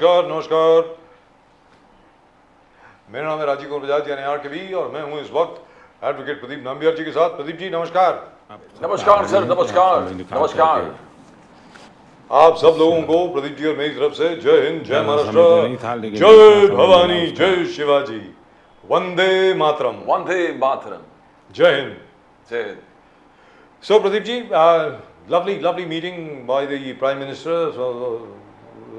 नमस्कार नमस्कार। मेरा नाम है राजीव कुमार बजाज यानी आरकेबी और मैं हूं इस वक्त एडवोकेट प्रदीप नाम्बियार जी के साथ। प्रदीप जी नमस्कार। नमस्कार सर, नमस्कार नमस्कार। आप सब लोगों को प्रदीप जी और मेरी तरफ से जय हिंद, जय महाराष्ट्र, जय भवानी, जय शिवाजी, वंदे मातरम। वंदे मातरम। जय हिंद, जय Hind. So Pradeep ji, lovely meeting by the Prime Minister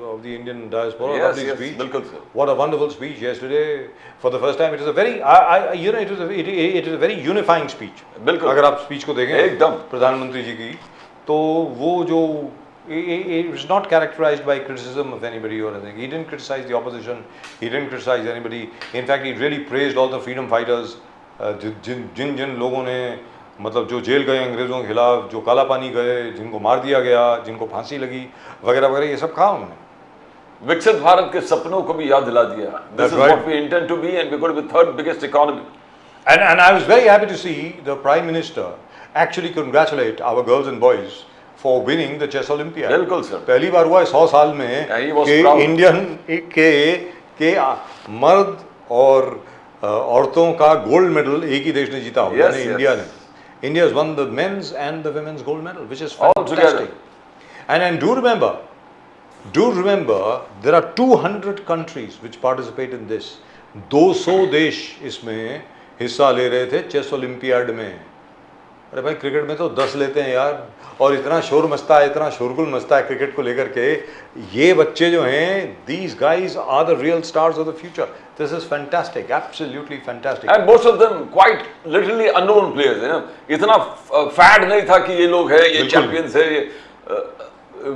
of the Indian diaspora. Yes, lovely yes, speech. बिल्कुल sir. What a wonderful speech yesterday. For the first time, it is a very, it is a very unifying speech. बिल्कुल. अगर आप speech को देखें एकदम प्रधानमंत्री जी की, तो वो जो it was not characterized by criticism of anybody or anything. He didn't criticize the opposition. He didn't criticize anybody. In fact, he really praised all the freedom fighters. जिन लोगों ने मतलब जो जेल गए अंग्रेज़ों के खिलाफ, जो काला पानी गए, जिनको मार दिया गया, जिनको फांसी लगी वगैरह वगैरह, ये सब कहा उन्होंने। विकसित भारत के सपनों को भी याद दिला दिया। This is what we intend to be and we're going to be third biggest economy. And I was very happy to see the Prime Minister actually congratulate our girls and boys for winning the chess Olympiad. बिल्कुल sir. पहली बार हुआ है 100 साल में कि Indian के मर्द और औरतों का गोल्ड मेडल एक ही देश ने जीता हो, यानी इंडिया ने। India has won the men's and the women's gold medal, which is fantastic. And do remember, there are 200 countries which participate in this. 200 देश इसमें हिस्सा ले रहे थे चेस ओलंपियाड में। अरे भाई क्रिकेट में तो 10 लेते हैं यार, और इतना शोर मचता है, इतना शोरगुल मचता है क्रिकेट को लेकर के। ये बच्चे जो हैं, these guys are the real stars of the future. This is fantastic, absolutely fantastic. And most of them quite literally unknown players, you know. इतना फैड नहीं था कि ये लोग हैं, ये champions हैं, ये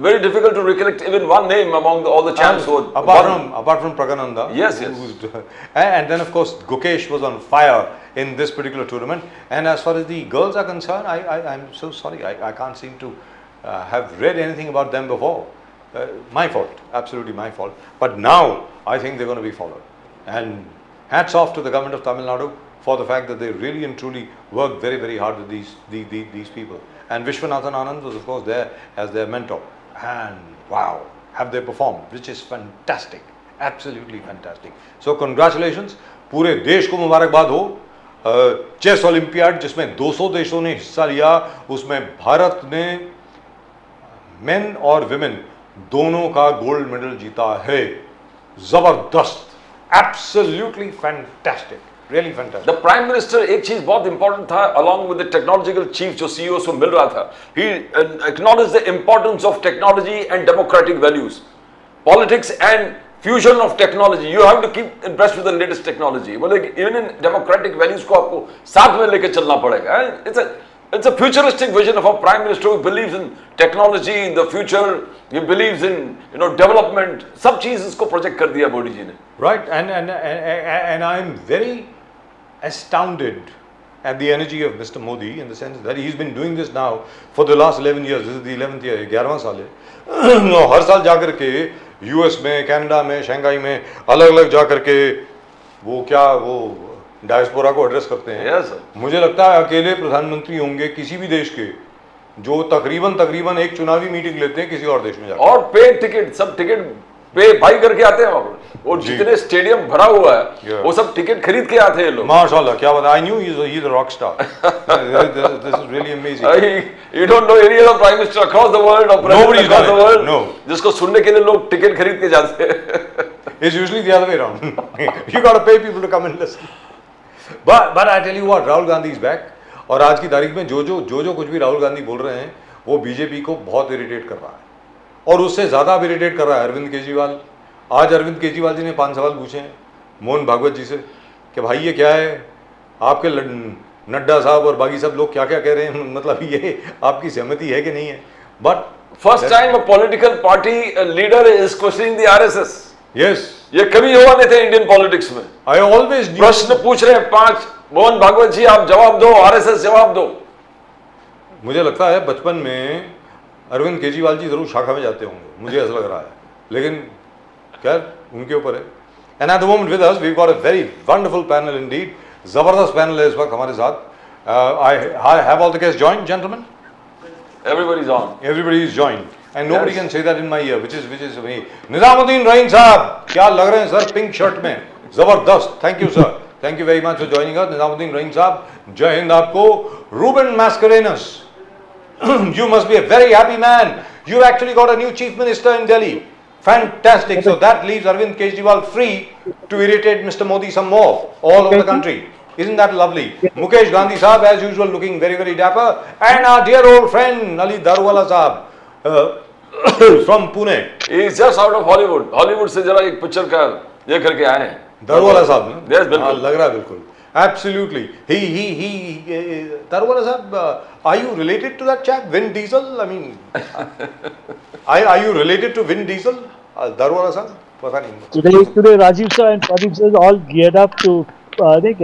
very difficult to recollect even one name among all the champs who apart from Pragananda. Yes. And then of course Gukesh was on fire in this particular tournament. And as far as the girls are concerned, I'm so sorry, I can't seem to have read anything about them before. My fault, absolutely my fault. But now I think they're going to be followed. And hats off to the government of Tamil Nadu for the fact that they really and truly worked very, very hard with these people. And Vishwanathan Anand was of course there as their mentor. And wow, have they performed, which is fantastic, absolutely fantastic. So congratulations, पूरे देश को मुबारकबाद हो। Chess olympiad जिसमें 200 देशों ने हिस्सा लिया, उसमें भारत ने मेन और विमेन दोनों का गोल्ड मेडल जीता है। जबरदस्त, absolutely fantastic, really fantastic. The Prime Minister एक चीज बहुत important था, along with the technological chief जो CEOs को मिल रहा था, he acknowledged the importance of technology and democratic values, politics and fusion of technology. You have to keep abreast with the latest technology. बोले even in democratic values को आपको साथ में लेके चलना पड़ेगा। It's a futuristic vision of a Prime Minister who believes in technology, in the future. He believes in development. सब चीज इसको प्रोजेक्ट कर दिया मोदी जी ने। Right, and I'm very astounded at the energy of Mr. Modi in the sense that he's been doing this now for the last 11 years. This is the 11th year, 11वां साल है। हर साल जाकर के यूएस में, Canada में, Shanghai में अलग-अलग जाकर के वो डायस्पोरा को एड्रेस करते हैं। yes, मुझे लगता है अकेले प्रधानमंत्री होंगे किसी भी देश के जो तकरीबन एक चुनावी मीटिंग लेते हैं किसी और देश में जाकर। और पे टिकट, सब टिकट पे भाई करके आते हैं वहां पर। और जितने स्टेडियम भरा हुआ है वो सब टिकट खरीद के आते हैं लोग। माशाल्लाह, क्या बात है। I knew he's a rock star. This is really amazing. You don't know any other prime minister across the world or president across the world no. जिसको सुनने के लिए लोग टिकट खरीद के जाते हैं। It's usually the other way around. You got to pay people to come and listen. But I tell you what, Rahul Gandhi is back. और आज की तारीख में जो कुछ भी राहुल गांधी बोल रहे हैं वो बीजेपी को बहुत इरिटेट कर रहा है, और उससे ज़्यादा इरिटेट कर रहा है अरविंद केजरीवाल। आज अरविंद केजरीवाल जी ने 5 सवाल पूछे हैं मोहन भागवत जी से कि भाई ये क्या है, आपके नड्डा साहब और बाकी सब लोग क्या क्या कह रहे हैं, मतलब ये आपकी सहमति है कि नहीं है। But first time a political party leader is questioning the RSS. Yes, ये कभी हुआ नहीं था इंडियन पॉलिटिक्स में। आई ऑलवेज प्रश्न पूछ रहे हैं 5, मोहन भागवत जी आप जवाब दो, आरएसएस जवाब दो। मुझे लगता है बचपन में अरविंद केजरीवाल जी जरूर शाखा में जाते होंगे, मुझे ऐसा लग रहा है, लेकिन खैर उनके ऊपर है। And at the moment with us we got a very wonderful panel indeed, जबरदस्त पैनल है इस वक्त हमारे साथ। I have all the guests joined gentleman, everybody is on, everybody is joined. and nobody can say that in my ear, which is me. Nizamuddin Rahim साहब, क्या लग रहे हैं सर पिंक शर्ट में, जबरदस्त. Thank you sir, thank you very much for joining us. Nizamuddin Rahim साहब, जय हिंद आपको. Ruben Mascarenhas, you must be a very happy man. You actually got a new chief minister in Delhi. Fantastic. So that leaves Arvind Kejriwal free to irritate Mr. Modi some more all over the country. Isn't that lovely? Mukesh Gandhi Saab, as usual, looking very, very dapper. And our dear old friend Ali Darwala Saab from Pune. He is just out of Hollywood. Hollywood से जरा एक picture का ये करके आए हैं. Darwala Saab, ना? Yes, बिल्कुल. लग रहा है बिल्कुल. Absolutely. Darwala Saab, are you related to that chap, Vin Diesel? I mean, are you related to Vin Diesel? Darwala Saab? पता नहीं. Today Rajiv sir and Pradeep sir is all geared up to Thank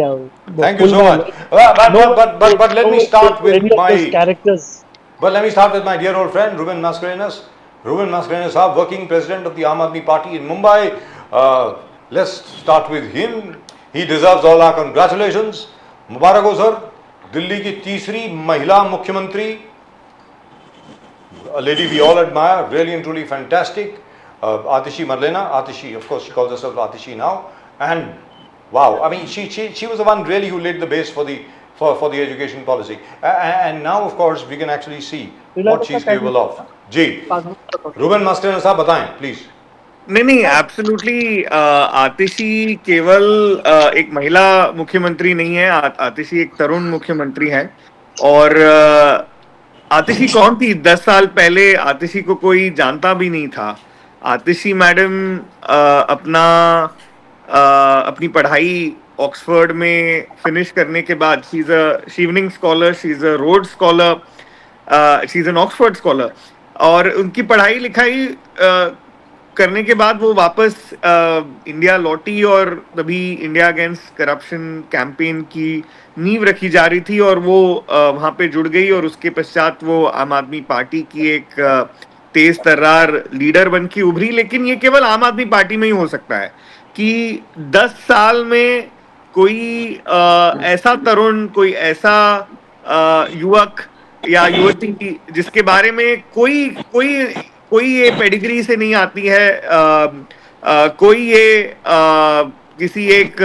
you so much. But let me start with my characters. But let me start with my dear old friend Ruben Mascarenhas. Ruben Mascarenhas, saab, working president of the Aam Aadmi Party in Mumbai. Let's start with him. He deserves all our congratulations. Mubarak ho sir. Delhi की तीसरी महिला मुख्यमंत्री, a lady we all admire, really and truly fantastic. Atishi Marlena. Atishi, of course, she calls herself Atishi now. And wow, I mean, she was the one really who laid the base for the education policy. And now, of course, we can actually see what she's capable of. Ji, Ruben Mascarenhas साहब बताएं, please. नहीं absolutely आतिशी केवल एक महिला मुख्यमंत्री नहीं है. आतिशी एक तरुण मुख्यमंत्री है. और आतिशी कौन थी? 10 साल पहले आतिशी को कोई जानता भी नहीं था. आतिशी मैडम अपनी पढ़ाई ऑक्सफोर्ड में फिनिश करने के बाद, she is a evening scholar, she is a road scholar, she is an Oxford scholar. और उनकी पढ़ाई लिखाई करने के बाद वो वापस इंडिया लौटी और तभी इंडिया अगेंस्ट करप्शन कैंपेन की नींव रखी जा रही थी और वो वहाँ पे जुड़ गई. और उसके पश्चात वो आम आदमी पार्टी की एक तेज तर्रार लीडर बन के उभरी. लेकिन ये केवल आम आदमी पार्टी में ही हो सकता है कि 10 साल में कोई ऐसा तरुण, कोई ऐसा युवक या युवती जिसके बारे में कोई ये पेडिग्री से नहीं आती है, कोई ये किसी एक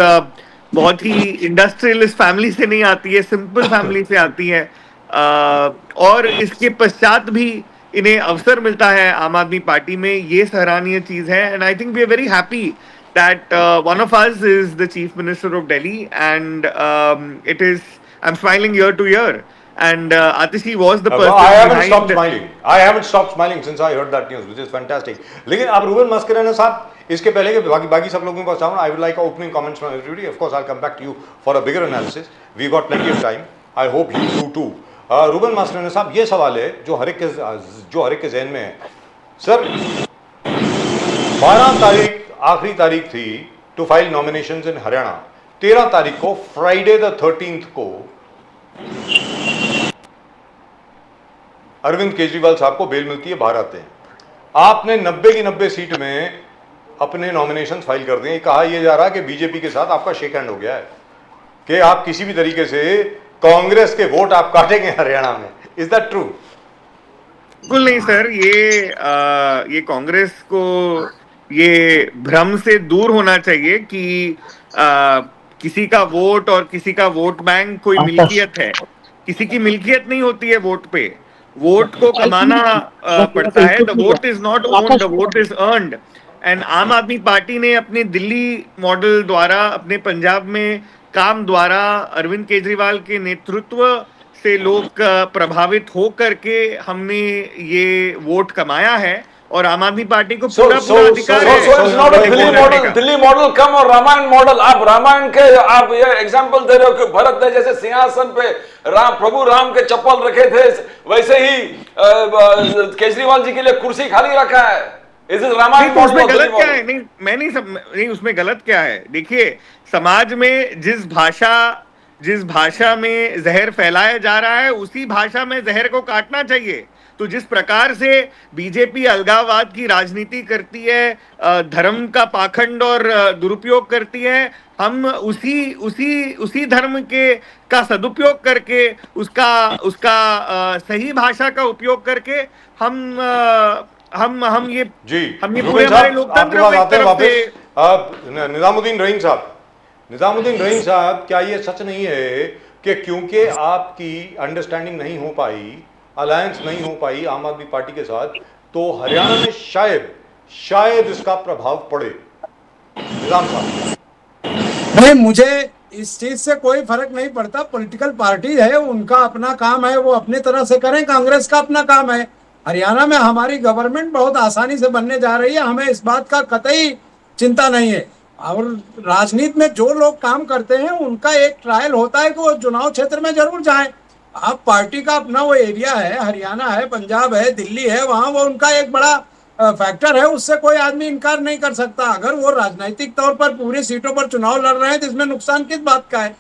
बहुत ही इंडस्ट्रियलिस्ट फैमिली से नहीं आती है, सिंपल फैमिली से आती है. और इसके पश्चात भी इन्हें अवसर मिलता है आम आदमी पार्टी में. ये सराहनीय चीज है. And I think we are very happy that one of us is the Chief Minister of Delhi, and I'm smiling year to year. And Atishi was the person. I haven't stopped smiling since I heard that news, which is fantastic. लेकिन आप Reuben Mascarenhas साहब, इसके पहले के बाकी सब लोगों के पास I would like opening comments from everybody. Of course, I'll come back to you for a bigger analysis. We've got plenty of time. I hope you do too. Ruben Mascarenhas साहब, ये सवाल है जो हर एक के ज़हन में है. सर, 12 तारीख आखिरी तारीख थी टू फाइल नॉमिनेशंस इन हरियाणा. 13 तारीख को, फ्राइडे द 13th को, अरविंद केजरीवाल साहब को बेल मिलती है, बाहर आते हैं. आपने 90 की 90 सीट में अपने नॉमिनेशन फाइल कर दिए. कहा यह जा रहा है कि बीजेपी के साथ आपका शेक हैंड हो गया है कि आप किसी भी तरीके से कांग्रेस के वोट आप काटेंगे हरियाणा में. Is that true? बिल्कुल नहीं सर. ये कांग्रेस को ये भ्रम से दूर होना चाहिए कि किसी का वोट और किसी का वोट बैंक कोई मिल्कियत है. किसी की मिल्कियत नहीं होती है वोट पे. वोट को कमाना पड़ता है. The vote is not owned, the vote is earned. And आम आदमी पार्टी ने अपने दिल्ली मॉडल द्वारा, अपने पंजाब में काम द्वारा, अरविंद केजरीवाल के नेतृत्व से लोग प्रभावित हो करके हमने ये वोट कमाया है. और आम आदमी पार्टी को पूरा अधिकार है. it's not a Delhi model कम और रामायण मॉडल. आप रामायण के आप ये एग्जांपल दे रहे हो कि भरत ने जैसे सिंहासन पे प्रभु राम के चप्पल रखे थे, वैसे ही केजरीवाल जी के लिए कुर्सी खाली रखा है. इस रामायण मॉडल में गलत क्या है? नहीं, मैं नहीं उसमें गलत क्या है? देखिए, समाज में जिस भाषा जिस भाषा में जहर फैलाया जा रहा है उसी भाषा में जहर को काटना चाहिए। तो जिस प्रकार से बीजेपी अलगाववाद की राजनीति करती है, धर्म का पाखंड और दुरुपयोग करती है, हम उसी धर्म के का सदुपयोग करके उसका सही भाषा का उपयोग करके हम ये पूरे हमारे लोकतंत्र को एक तरफ से। निजामुद्दीन रहीम साहब, क्या ये सच नहीं है कि क्योंकि आपकी अंडरस्टैंडिंग नहीं हो पाई, अलायंस नहीं हो पाई आम आदमी पार्टी के साथ, तो हरियाणा में शायद इसका प्रभाव पड़े? निजाम साहब, नहीं, मुझे इस चीज से कोई फर्क नहीं पड़ता। पॉलिटिकल पार्टी है, उनका अपना काम है, वो अपनी तरह से करें। कांग्रेस का अपना काम है। हरियाणा में हमारी गवर्नमेंट बहुत आसानी से बनने जा रही है, हमें इस बात का कतई चिंता नहीं है। और राजनीति में जो लोग काम करते हैं उनका एक ट्रायल होता है कि वो चुनाव क्षेत्र में जरूर जाएं। आप पार्टी का अपना वो एरिया है, हरियाणा है, पंजाब है, दिल्ली है, वहां वो उनका एक बड़ा फैक्टर है, उससे कोई आदमी इनकार नहीं कर सकता। अगर वो राजनीतिक तौर पर पूरी सीटों पर चुनाव लड़ रहे हैं तो इसमें नुकसान किस बात का है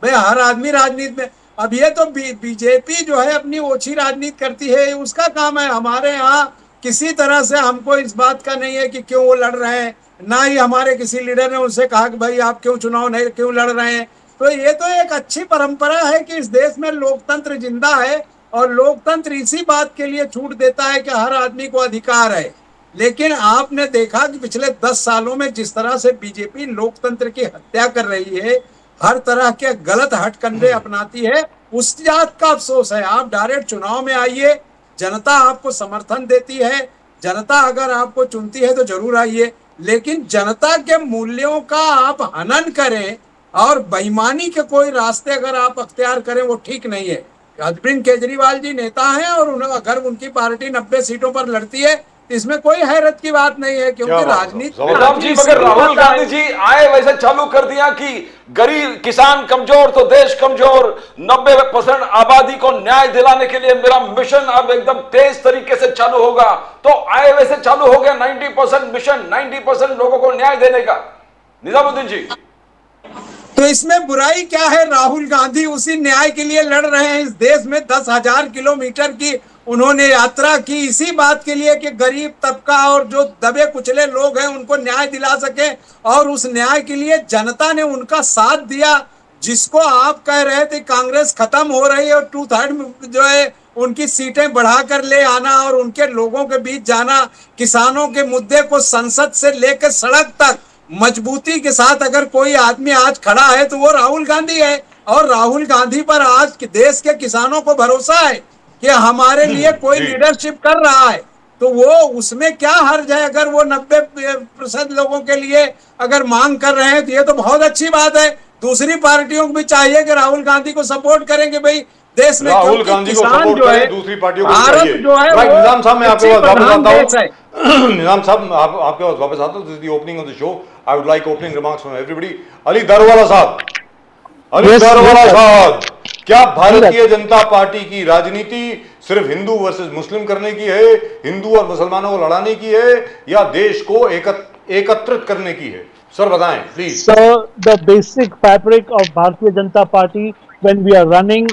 भाई? हर आदमी राजनीति में, अब ये तो बीजेपी जो है अपनी ओछी राजनीति करती है, उसका काम है। हमारे यहाँ किसी तरह से हमको इस बात का नहीं है कि क्यों वो लड़ रहे हैं, ना ही हमारे किसी लीडर ने उनसे कहा कि भाई आप क्यों चुनाव नहीं क्यों लड़ रहे हैं। तो ये तो एक अच्छी परंपरा है कि इस देश में लोकतंत्र जिंदा है, और लोकतंत्र इसी बात के लिए छूट देता है कि हर आदमी को अधिकार है। लेकिन आपने देखा कि पिछले 10 सालों में जिस तरह से बीजेपी लोकतंत्र की हत्या कर रही है, हर तरह के गलत हथकंडे अपनाती है, उस बात का अफसोस है। आप डायरेक्ट चुनाव में आइए, जनता आपको समर्थन देती है, जनता अगर आपको चुनती है तो जरूर आइए, लेकिन जनता के मूल्यों का आप हनन करें और बेईमानी के कोई रास्ते अगर आप अख्तियार करें, वो ठीक नहीं है। अरविंद केजरीवाल जी नेता हैं, और अगर उनकी पार्टी 90 सीटों पर लड़ती है इसमें कोई हैरत की बात नहीं है, क्योंकि राजनीति जी, मगर राहुल गांधी जी आए वैसे चालू कर दिया कि गरीब किसान कमजोर तो देश कमजोर, 90% आबादी को न्याय दिलाने के लिए मेरा मिशन अब एकदम तेज तरीके से चालू होगा। तो आए वैसे चालू हो गया 90% मिशन, 90% लोगों को न्याय देने का। निजामुद्दीन जी, तो इसमें बुराई क्या है? राहुल गांधी उसी न्याय के लिए लड़ रहे हैं। इस देश में 10,000 किलोमीटर की उन्होंने यात्रा की इसी बात के लिए कि गरीब तबका और जो दबे कुचले लोग हैं उनको न्याय दिला सके, और उस न्याय के लिए जनता ने उनका साथ दिया। जिसको आप कह रहे थे कांग्रेस खत्म हो रही है और 2/3 जो है उनकी सीटें बढ़ाकर ले आना और उनके लोगों के बीच जाना, किसानों के मुद्दे को संसद से लेकर सड़क तक मजबूती के साथ अगर कोई आदमी आज खड़ा है तो वो राहुल गांधी है। और राहुल गांधी पर आज देश के किसानों को भरोसा है कि हमारे लिए कोई लीडरशिप कर रहा है, तो वो उसमें क्या हर्ज है? अगर वो 90% लोगों के लिए अगर मांग कर रहे हैं तो ये तो बहुत अच्छी बात है। दूसरी पार्टियों को भी चाहिए कि राहुल गांधी को सपोर्ट करेंगे भाई देश में, राहुल गांधी को सपोर्ट करें, दूसरी पार्टियों को भारत जो है निजाम साहब मैं आपके पास वापस आता हूं। निजाम साहब आपके पास वापस आता हूं। This is the opening of the show. I would like opening remarks from everybody. Ali Daruwalla साहब, क्या भारतीय जनता पार्टी की राजनीति सिर्फ हिंदू वर्सेस मुस्लिम करने की है, हिंदू और मुसलमानों को लड़ाने की है, या देश को एकत्रित करने की है? सर बताएं please. So the basic fabric of Bharatiya Janata Party, when we are running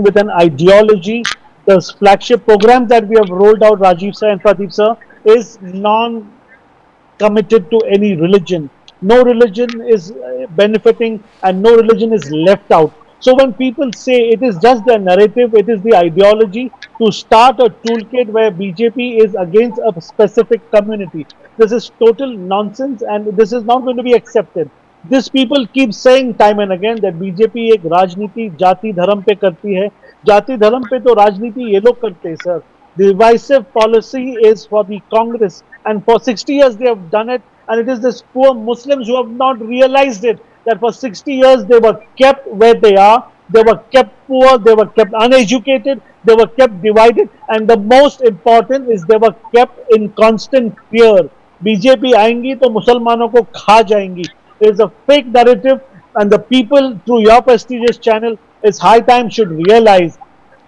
with an ideology. The flagship program that we have rolled out, Rajiv sir and Pradeep sir, is non-committed to any religion. No religion is benefiting and no religion is left out. So when people say it is just the narrative, it is the ideology to start a toolkit where BJP is against a specific community, this is total nonsense and this is not going to be accepted. These people keep saying time and again that BJP एक राजनीति जाति धर्म पे करती है। जाति धर्म पे तो राजनीति ये लोग करते हैं sir. The divisive policy is for the Congress, and for 60 years they have done it, and it is these poor Muslims who have not realized it, that for 60 years they were kept where they are, they were kept poor, they were kept uneducated, they were kept divided, and the most important is they were kept in constant fear. BJP आएंगी तो मुसलमानों को खा जाएंगी. It is a fake narrative, and the people through your prestigious channel, it's high time should realize.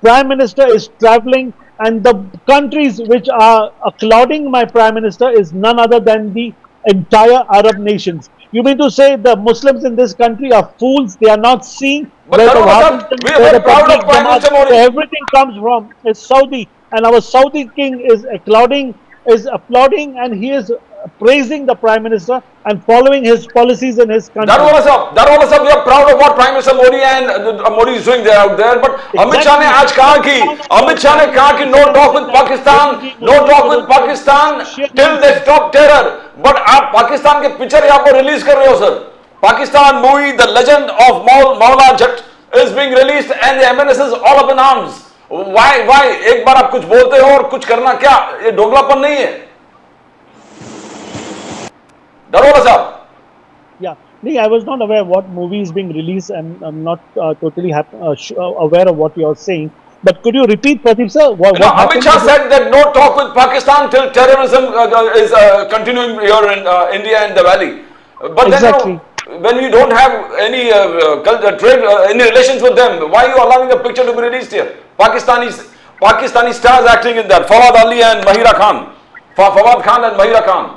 Prime Minister is traveling, and the countries which are applauding my Prime Minister is none other than the entire Arab nations. You mean to say the Muslims in this country are fools? They are not seeing But where the Darul Azhar, Wahhabism, we are where very the proud of public Prime Jamaat, Minister Modi. where everything comes from is Saudi, and our Saudi king is applauding, and he is praising the Prime Minister and following his policies in his country. Darul Azhar, we are proud of what Prime Minister Modi and Modi is doing there out there. But Amit Shah ने आज कहा कि no talk with Pakistan, no talk with Pakistan till they stop terror. But आप पाकिस्तान के picture यहाँ पर release कर रहे हो sir. Pakistan movie, The Legend of Maula Jat is being released and the MNS is all up in arms. Why? एक बार आप कुछ बोलते हो और कुछ करना क्या? ये दोगलापन नहीं है. Darul Azhar. Yeah, no, I was not aware what movie is being released, and I'm not totally aware of what you are saying. But could you repeat, Pradeep sir? What Amit Shah said that no talk with Pakistan till terrorism is continuing here in India and the valley. But exactly. Then, when you don't have any trade, any relations with them, why are you allowing a picture to be released here? Pakistani stars acting in that. Fawad Ali and Mahira Khan. Fawad Khan and Mahira Khan.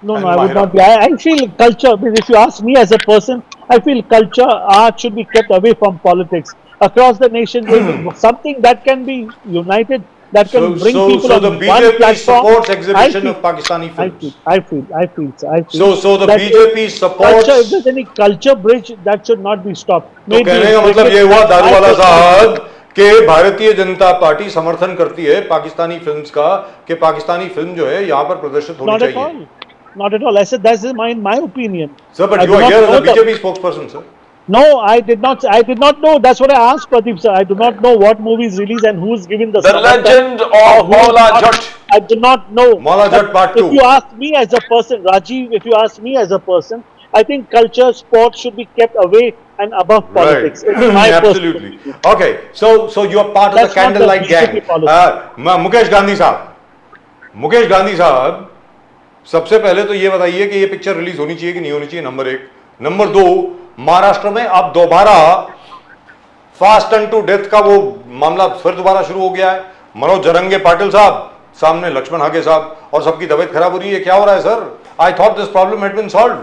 No, I would not be. I feel culture, if you ask me as a person, I feel culture, art should be kept away from politics. Across the nation, something that can be united, that can bring people so on the one BJP platform. supports exhibition of Pakistani films. I feel. So the that BJP supports. Culture, if there's any culture bridge, that should not be stopped. तो कहने का मतलब ये हुआ दारूवाला साहब कि Bharatiya Janata party समर्थन करती है पाकिस्तानी फिल्म्स का कि पाकिस्तानी फिल्म जो है यहाँ पर प्रदर्शित होनी चाहिए. Not at all. I said that's my opinion. Sir, but you are here as a BJP spokesperson, sir. No, I did not know. That's what I asked Pradeep sir. I do not know what movies released and who's giving the Legend of Maula Jat. I do not know. Maula Jat Part 2. If you ask me as a person, Rajiv, if you ask me as a person, I think culture, sport should be kept away and above politics. Right. It's my Absolutely. Okay. So you are part of the candlelight gang. Mukesh Gandhi साहब, सबसे पहले तो ये बताइए कि ये picture release होनी चाहिए कि नहीं होनी चाहिए, नंबर 1. नंबर 2, महाराष्ट्र में अब दोबारा फास्ट एंड टू डेथ का वो मामला फिर दोबारा शुरू हो गया है. मनोज जरंगे पाटिल साहब, सामने लक्ष्मण हागे साहब, और सबकी तबीयत खराब हो रही है. क्या हो रहा है sir? I thought this problem had been solved.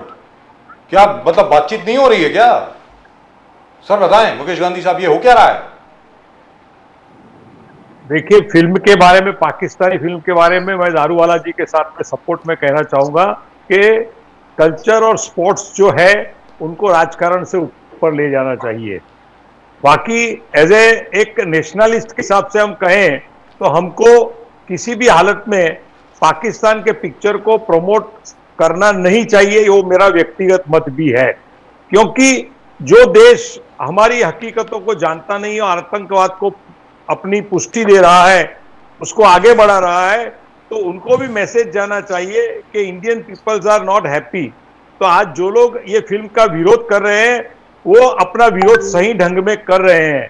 क्या मतलब बातचीत नहीं हो रही है क्या? सर बताएं मुकेश गांधी साहब, ये हो क्या रहा है? देखिए, फिल्म के बारे में, पाकिस्तानी फिल्म के बारे में मैं दारूवाला जी के साथ में सपोर्ट में कहना चाहूंगा कि कल्चर और स्पोर्ट्स जो है उनको राजकारण से ऊपर ले जाना चाहिए. बाकी एज एक नेशनलिस्ट के हिसाब से हम कहें तो हमको किसी भी हालत में पाकिस्तान के पिक्चर को प्रमोट करना नहीं चाहिए. वो मेरा व्यक्तिगत मत भी है, क्योंकि जो देश हमारी हकीकतों को जानता नहीं और आतंकवाद को अपनी पुष्टि दे रहा है, उसको आगे बढ़ा रहा है, तो उनको भी मैसेज जाना चाहिए कि Indian peoples are not happy. तो आज जो लोग ये फिल्म का विरोध कर रहे हैं वो अपना विरोध सही ढंग में कर रहे हैं,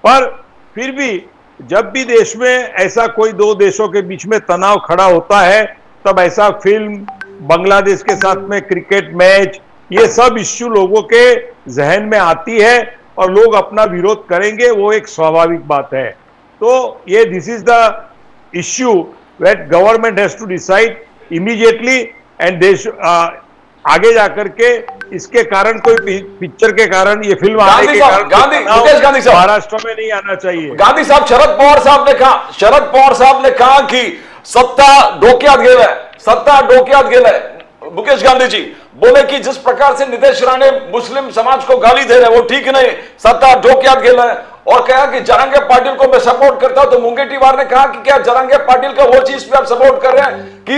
पर फिर भी जब भी देश में ऐसा कोई दो देशों के बीच में तनाव खड़ा होता है तब ऐसा फिल्म, बांग्लादेश के साथ में क्रिकेट मैच, ये सब इश्यू लोगों के जहन में आती है और लोग अपना विरोध करेंगे. वो एक स्वाभाविक बात है. तो ये this is the issue that government has to decide immediately and देश आगे जाकर के इसके कारण कोई पिक्चर के कारण ये फिल्म आने के कारण मुकेश गांधी साहब महाराष्ट्र में नहीं आना चाहिए. गांधी साहब, शरद पवार साहब ने कहा कि सत्ता डोक्यात गेलाय. मुकेश गांधी जी बोले कि जिस प्रकार से नितेश राणे मुस्लिम समाज को गाली दे रहे हैं वो ठीक नहीं, सत्ता डोक्यात गेलाय. और कहा कि जरांगे पाटिल को मैं सपोर्ट करता हूं. तो मुंगेटीवार ने कहा कि क्या जरांगे पाटिल का वो चीज पे आप सपोर्ट कर रहे हैं कि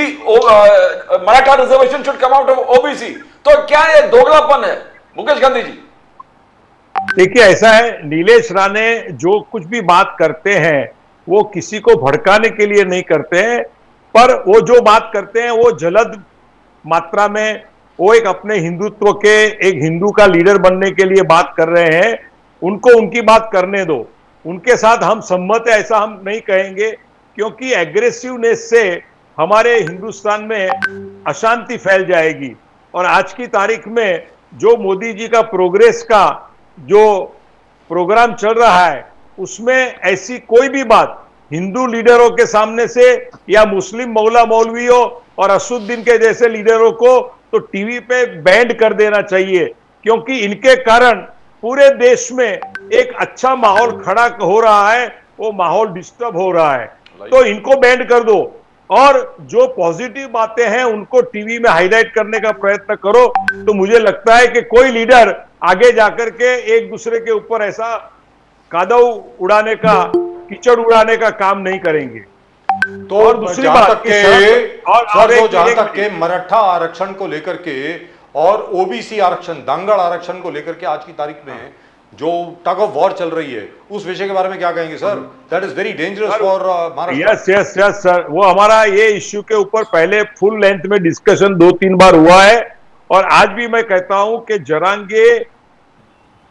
Maratha reservation should come out of OBC? तो क्या ये दोगलापन है मुकेश गांधी जी? देखिए, ऐसा है, नीलेश राणे जो कुछ भी बात करते हैं वो किसी को भड़काने के लिए नहीं करते हैं, पर वो जो बात करते हैं वो जलद मात्रा में वो एक अपने हिंदुत्व के, एक हिंदू का लीडर बनने के लिए बात कर रहे हैं. उनको उनकी बात करने दो. उनके साथ हम सम्मत है ऐसा हम नहीं कहेंगे, क्योंकि एग्रेसिवनेस से हमारे हिंदुस्तान में अशांति फैल जाएगी. और आज की तारीख में जो मोदी जी का प्रोग्रेस का जो प्रोग्राम चल रहा है उसमें ऐसी कोई भी बात हिंदू लीडरों के सामने से या मुस्लिम मौला मौलवियों और असुद्दीन के जैसे लीडरों को तो टीवी पे बैंड कर देना चाहिए, क्योंकि इनके कारण पूरे देश में एक अच्छा माहौल खड़ा हो रहा है, वो माहौल डिस्टर्ब हो रहा है। तो इनको बैंड कर दो और जो पॉजिटिव बातें हैं उनको टीवी में हाईलाइट करने का प्रयत्न करो। तो मुझे लगता है कि कोई लीडर आगे जाकर के एक दूसरे के ऊपर ऐसा कादव उड़ाने का, कीचड़ उड़ाने का काम नहीं करेंगे। तो और दूसरी जहां बात तक कि के जहां तक के मराठा आरक्षण को लेकर के और ओबीसी आरक्षण, दांगड़ आरक्षण को लेकर के आज की तारीख में जो टग ऑफ वॉर चल रही है, उस विषय के बारे में क्या कहेंगे sir? That is very dangerous for Maharashtra. Yes yes yes sir, वो हमारा ये इश्यू के ऊपर पहले फुल लेंथ में डिस्कशन 2-3 बार हुआ है, और आज भी मैं कहता हूं कि जरांगे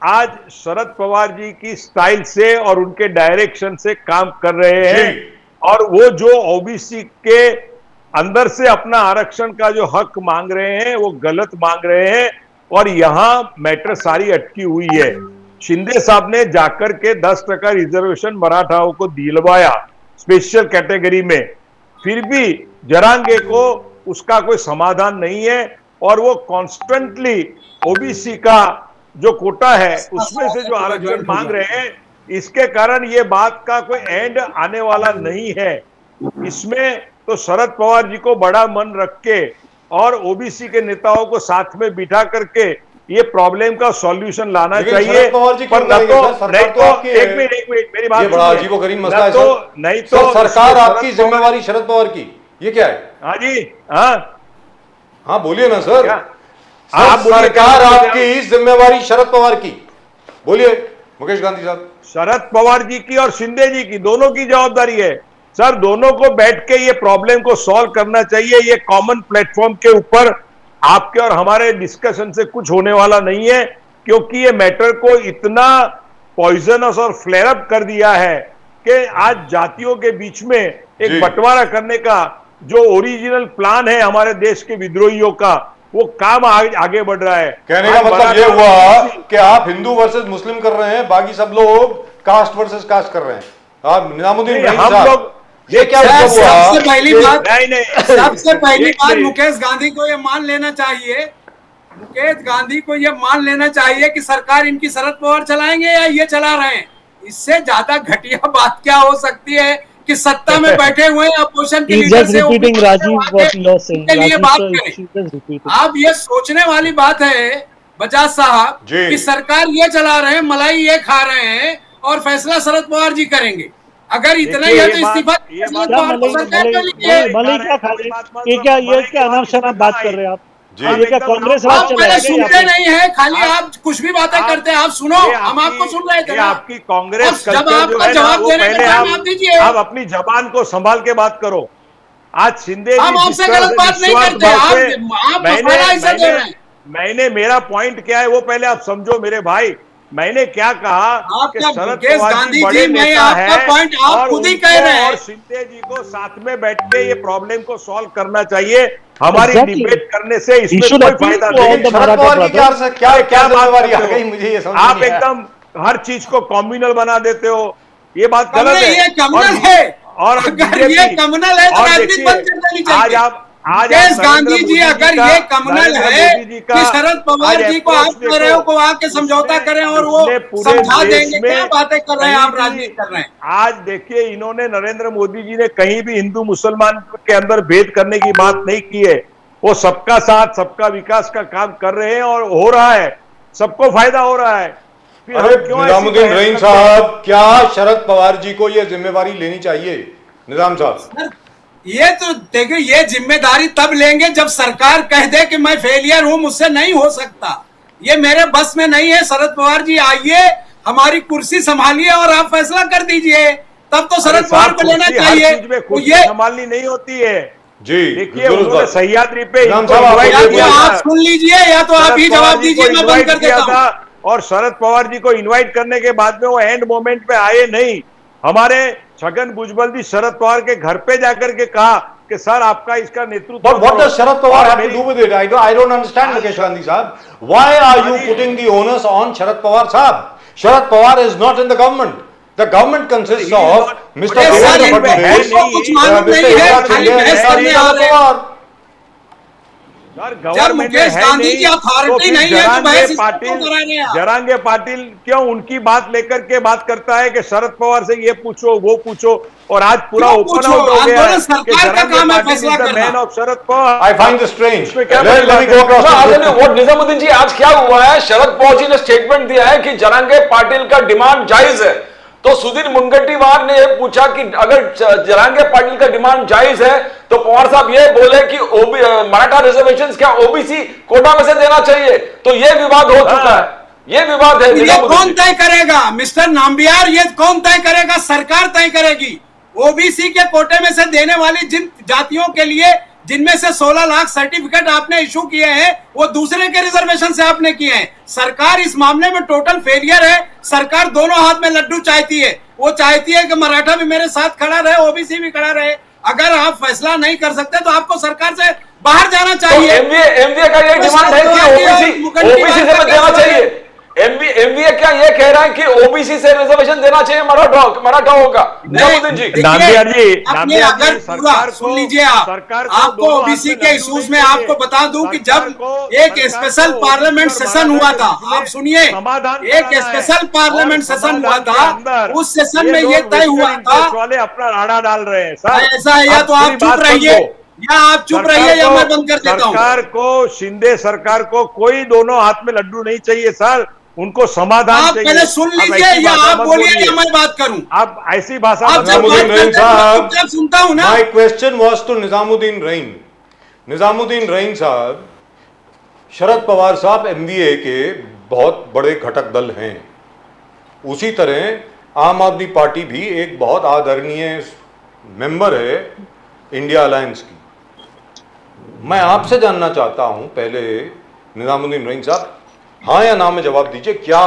आज शरद पवार जी की स्टाइल से और उनके डायरेक्शन से काम कर रहे हैं, और वो जो ओबीसी के अंदर से अपना आरक्षण का जो हक मांग रहे हैं वो गलत मांग रहे हैं, और यहां मैटर सारी अटकी हुई है। शिंदे साहब ने जाकर के 10% रिजर्वेशन मराठाओं को दिलवाया स्पेशल कैटेगरी में, फिर भी जरांगे को उसका कोई समाधान नहीं है, और वो कॉन्स्टेंटली ओबीसी का जो कोटा है उसमें से जो आरक्षण मांग रहे हैं, इसके कारण ये बात का कोई एंड आने वाला नहीं है। इसमें तो शरद पवार जी को बड़ा मन रख के और ओबीसी के नेताओं को साथ में बिठा करके ये प्रॉब्लम का सॉल्यूशन लाना चाहिए। पर न तो नहीं तो एक मिनट मेरी बात, ये बड़ा अजीबोगरीब मसला है सर। नहीं तो सरकार आपकी जिम्मेवारी शरद पवार की, ये क्या है? हाँ जी, हाँ बोलिए ना सर। आप सरकार आपकी जिम्मेवारी शरद पवार की, बोलिए मुकेश गांधी साहब। शरद पवार जी की और शिंदे जी की, दोनों की जवाबदारी है सर। दोनों को बैठ के ये प्रॉब्लम को सॉल्व करना चाहिए। ये कॉमन प्लेटफॉर्म के ऊपर आपके और हमारे डिस्कशन से कुछ होने वाला नहीं है, क्योंकि ये मैटर को इतना पॉइजनस और फ्लेयर अप कर दिया है कि आज जातियों के बीच में एक बंटवारा करने का जो ओरिजिनल प्लान है हमारे देश के विद्रोहियों का, वो काम आगे बढ़ रहा है। कहने का मतलब ये हुआ कि आप हिंदू वर्सेस मुस्लिम कर रहे हैं, बाकी सब लोग कास्ट वर्सेस कास्ट कर रहे हैं। आप निजामुद्दीन हम लोग ये क्या हुआ? सबसे पहली बात, नहीं सबसे पहली बात मुकेश गांधी को ये मान लेना चाहिए, मुकेश गांधी को ये मान लेना चाहिए कि सरकार इनकी शरद पवार चलाएंगे या ये चला रहे हैं। इससे ज्यादा घटिया बात क्या हो सकती है कि सत्ता में बैठे हुए अपोजिशन के लीडर से के लिए बात करें। अब ये सोचने वाली बात है बजाज साहब कि सरकार ये चला रहे हैं, मलाई ये खा रहे हैं और फैसला शरद पवार जी करेंगे। अगर इतना ही है तो इस्तीफा ये क्या अनाप शनाप बात कर रहे हैं आप? ये क्या कांग्रेस राज चल रहा है? सुनते नहीं है, खाली आप कुछ भी बातें करते हैं। आप सुनो, हम आपको सुन रहे थे। आपकी कांग्रेस जब आपका जवाब देने का टाइम आप दीजिए। आप अपनी जबान को संभाल के बात करो। आज शिंदे हम आपसे गलत बात नहीं करते, आप ऐसा दे रहे हैं। मैंने मेरा पॉइंट क्या है वो पहले आप समझो मेरे भाई। मैंने क्या कहा कि शरद पवार जी बड़े नेता हैं आप खुद ही कह रहे हैं, और शिंदे जी को साथ में बैठ के ये प्रॉब्लम को सॉल्व करना चाहिए। हमारी डिबेट करने से इसमें कोई फायदा नहीं। शरद पवार की क्या जिम्मेवारी आ गई, मुझे ये समझ आप एकदम हर चीज को कम्युनल बना देते हो, ये बात गलत है। ये कम्युनल है, और अगर ये कम्युनल है तो राजनीति बंद कर देनी चाहिए। आज गांधी जी अगर ये कम्युनल है कि शरद पवार जी को आप कह रहे हो को आके समझौता करें और वो समझा देंगे, क्या बातें कर रहे हैं आप, राजनीति कर रहे हैं। आज देखिए, इन्होंने नरेंद्र मोदी जी ने कहीं भी हिंदू मुसलमान के अंदर भेद करने की बात नहीं की है। वो सबका साथ सबका विकास का काम कर रहे हैं और हो रहा है, सबको फायदा हो रहा है। निजामुद्दीन रहीम साहब, क्या शरद पवार जी को यह जिम्मेवारी लेनी चाहिए? निजाम साहब, ये तो देखिए, ये जिम्मेदारी तब लेंगे जब सरकार कह दे कि मैं फेलियर हूं, मुझसे नहीं हो सकता, ये मेरे बस में नहीं है। शरद पवार जी आइए, हमारी कुर्सी संभालिए और आप फैसला कर दीजिए, तब तो शरद पवार को लेना चाहिए। ये संभालनी नहीं होती है जी। देखिए, उन्होंने सह्याद्री पे आप सुन लीजिए या तो आप ही जवाब दीजिए, मैं बंद कर देता हूं। और शरद पवार जी को इनवाइट करने के बाद में वो एंड मोमेंट पे आए नहीं। हमारे छगन भुजबल जी शरद पवार के घर पे जाकर के कहा कि सर आपका इसका नेतृत्व। But what does Sharad Pawar have to do with it? I don't understand, Mukesh Gandhi sahab. Why are you putting the onus on Sharad Pawar sahab? Sharad Pawar is not in the government. The government consists of Mr. Devendra Fadnavis, कुछ मालूम नहीं है, खाली बहस करने आ रहे हैं। Sir जब गवर्नमेंट में मुकेश है गांधी नहीं की अथॉरिटी फिर नहीं है तो जरांगे बहस इसको पाटिल क्यों करा रहे हैं आप? जरांगे पाटिल क्यों उनकी बात लेकर के बात करता है कि शरद पवार से ये पूछो वो पूछो, और आज पूरा क्यों ओपन पूछो? आउट हो गया आंदोलन है सरकार कि का जरांगे काम है पाटिल फैसला इज द करना। Man of Sharad Pawar. I find this strange. इसमें क्या Let me go across No, to I'll tell you this. what Nizamuddin जी आज क्या हुआ है, शरद पवार जी ने स्टेटमेंट दिया है कि जरांगे पाटिल का डिमांड जायज है। तो सुधीर मुनगंटीवार ने पूछा कि अगर जरांगे पाटिल का डिमांड जायज है तो पवार साहब ये बोले कि मराठा रिजर्वेशंस क्या ओबीसी कोटा में से देना चाहिए, तो ये विवाद हो चुका है, ये विवाद है। ये निजामुद्दीन कौन जी। तय करेगा मिस्टर नाम्बियार? ये कौन तय करेगा? सरकार तय करेगी। ओबीसी के कोटे में से देने वाली जिन जातियों के लिए जिनमें से 16 लाख सर्टिफिकेट आपने इशू किए हैं वो दूसरे के रिजर्वेशन से आपने किए हैं। सरकार इस मामले में टोटल फेलियर है। सरकार दोनों हाथ में लड्डू चाहती है। वो चाहती है कि मराठा भी मेरे साथ खड़ा रहे, ओबीसी भी खड़ा रहे। अगर आप फैसला नहीं कर सकते तो आपको सरकार से बाहर जाना तो चाहिए। एमवीए का ये डिमांड है कि ओबीसी से देना चाहिए। एमवीए क्या ये कह रहा है कि ओबीसी से रिजर्वेशन देना चाहिए मराठाओं का? निजामुद्दीन जी, नामबियार जी, अपने नामबियार अगर जी, पूरा सरकार सुन को- लीजिए आप, सरकार को आपको दोनों ओबीसी हाथ में के लड्डू इश्यूज नहीं में चाहिए। आपको बता दूं कि सरकार जब को- एक सरकार स्पेशल को पार्लियामेंट ओबीसी और सेशन हुआ था, मराठा आप सुनिए, समाधान एक कराना है। स्पेशल पार्लियामेंट और सेशन हुआ समाधान के था, अंदर उस सेशन ये में ये लोग तय हुआ वेस्टर्न था। इंटरेस्ट वाले अपना राड़ा डाल रहे हैं सर। ऐसा है, या तो आप पूरी चुप बात रहिए समझो। या आप चुप रहिए या मैं बंद कर देता हूं। सरकार को, शिंदे सरकार को कोई दोनों हाथ में लड्डू नहीं चाहिए सर, उनको समाधान आप चाहिए। पहले सुन आप लीजिए ऐसी या भाषा आप मत बोलिए बोलिए। या मैं बात करूं। आप ऐसी भाषा आप मत जब बोलिए। बात निजामुद्दीन करते हैं साहब, तो चुपचाप सुनता हूं ना। My question was to Nizamuddin रईन। Nizamuddin रईन साहब, शरद पवार साहब एमवीए के बहुत बड़े घटक दल हैं। उसी तरह आम आदमी पार्टी भी एक बहुत आदरणीय मेंबर है इंडिया अलायंस की। मैं आपसे जानना चाहता हूं पहले निजामुद्दीन रईन साहब, हाँ या ना में जवाब दीजिए, क्या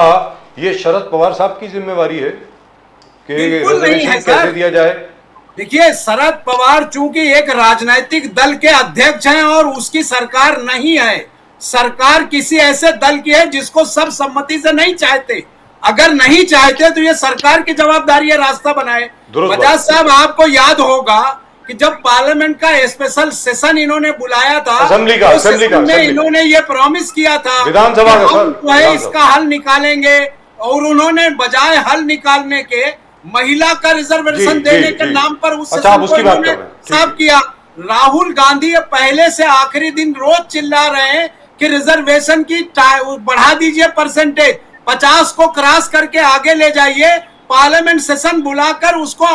ये शरद पवार साहब की जिम्मेवारी है कि बिल्कुल नहीं है, रिजर्वेशन सर। कैसे दिया जाए? देखिए, शरद पवार चूंकि एक राजनीतिक दल के अध्यक्ष हैं और उसकी सरकार नहीं है। सरकार किसी ऐसे दल की है जिसको सब सम्मति से नहीं चाहते। अगर नहीं चाहते तो ये सरकार की जवाबदारी है रास्ता बनाए। दुरुस्त बजाज बात। साहब, आपको याद होगा कि जब पार्लियामेंट का स्पेशल सेशन इन्होंने बुलाया था, असेंबली का, उस असेंबली का, सेशन में असेंबली। इन्होंने ये प्रॉमिस किया था विधानसभा कि का, हम सर, जो है विधानसभा। इसका हल निकालेंगे, और उन्होंने बजाय हल निकालने के महिला का रिजर्वेशन जी, देने जी, के जी। नाम पर उस अच्छा, आप सेशन को उसकी बात इन्होंने कर रहे हैं। ठीक साफ है। किया। राहुल गांधी पहले से आखिरी दिन रोज चिल्ला रहे हैं कि रिजर्वेशन की बढ़ा दीजिए परसेंटेज, 50 को क्रॉस करके आगे ले जाइए, पार्लियामेंट सेशन बुलाकर उसको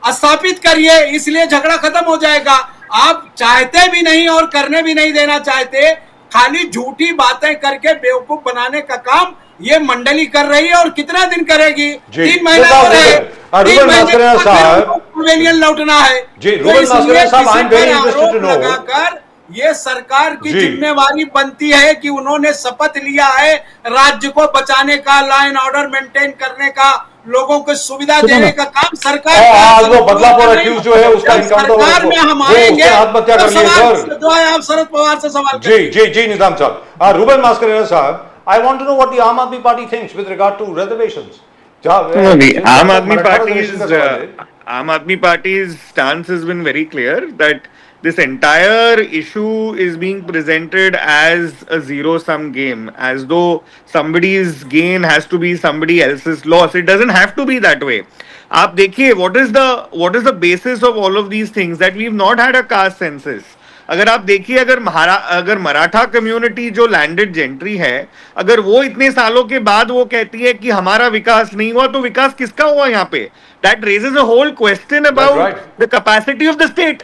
स्थापित करिए, इसलिए झगड़ा खत्म हो जाएगा। आप चाहते भी नहीं और करने भी नहीं देना चाहते, खाली झूठी बातें करके बेवकूफ बनाने का काम ये मंडली कर रही है। और कितना दिन करेगी? जी, 3 महीना साहब, और है। रुबल 3 महीने मास्करेना बाद साहब। फिर पवेलियन लौटना है। जी, तो रुबल इसलिए मास्करेना साहब, किसी I am very पर interested to आरोप know। लगाकर ये सरकार की जी। जिम्मेवारी बनती है कि उन्होंने शपथ लिया है राज्य को बचाने का, लॉ एंड ऑर्डर मेंटेन करने का, लोगों को सुविधा देने का काम सरकार और आज वो बदलापुर नहीं। accused जो है, उसका जब इनकाउंटर सरकार में हम वो आएंगे उसने आत्महत्या तब कर ली है, सवाल सर। जो है आप शरद पवार से सवाल जी जी जी निजाम साहब, रुबल मास्करेना साहब, I want to know what the Aam Aadmi Party thinks with regard to reservations. No, the Aam Aadmi Maratha reservation का सवाल है। Aam Aadmi Party's stance has been very clear that this entire issue is being presented as a zero-sum game, as though somebody's gain has to be somebody else's loss. It doesn't have to be that way. आप देखिए, what is the basis of all of these things, that we've not had a caste census. अगर आप देखिए, अगर Maratha community जो landed gentry है, अगर वो इतने सालों के बाद वो कहती है कि हमारा विकास नहीं हुआ, तो विकास किसका हुआ यहाँ पे? That raises a whole question about the capacity of the state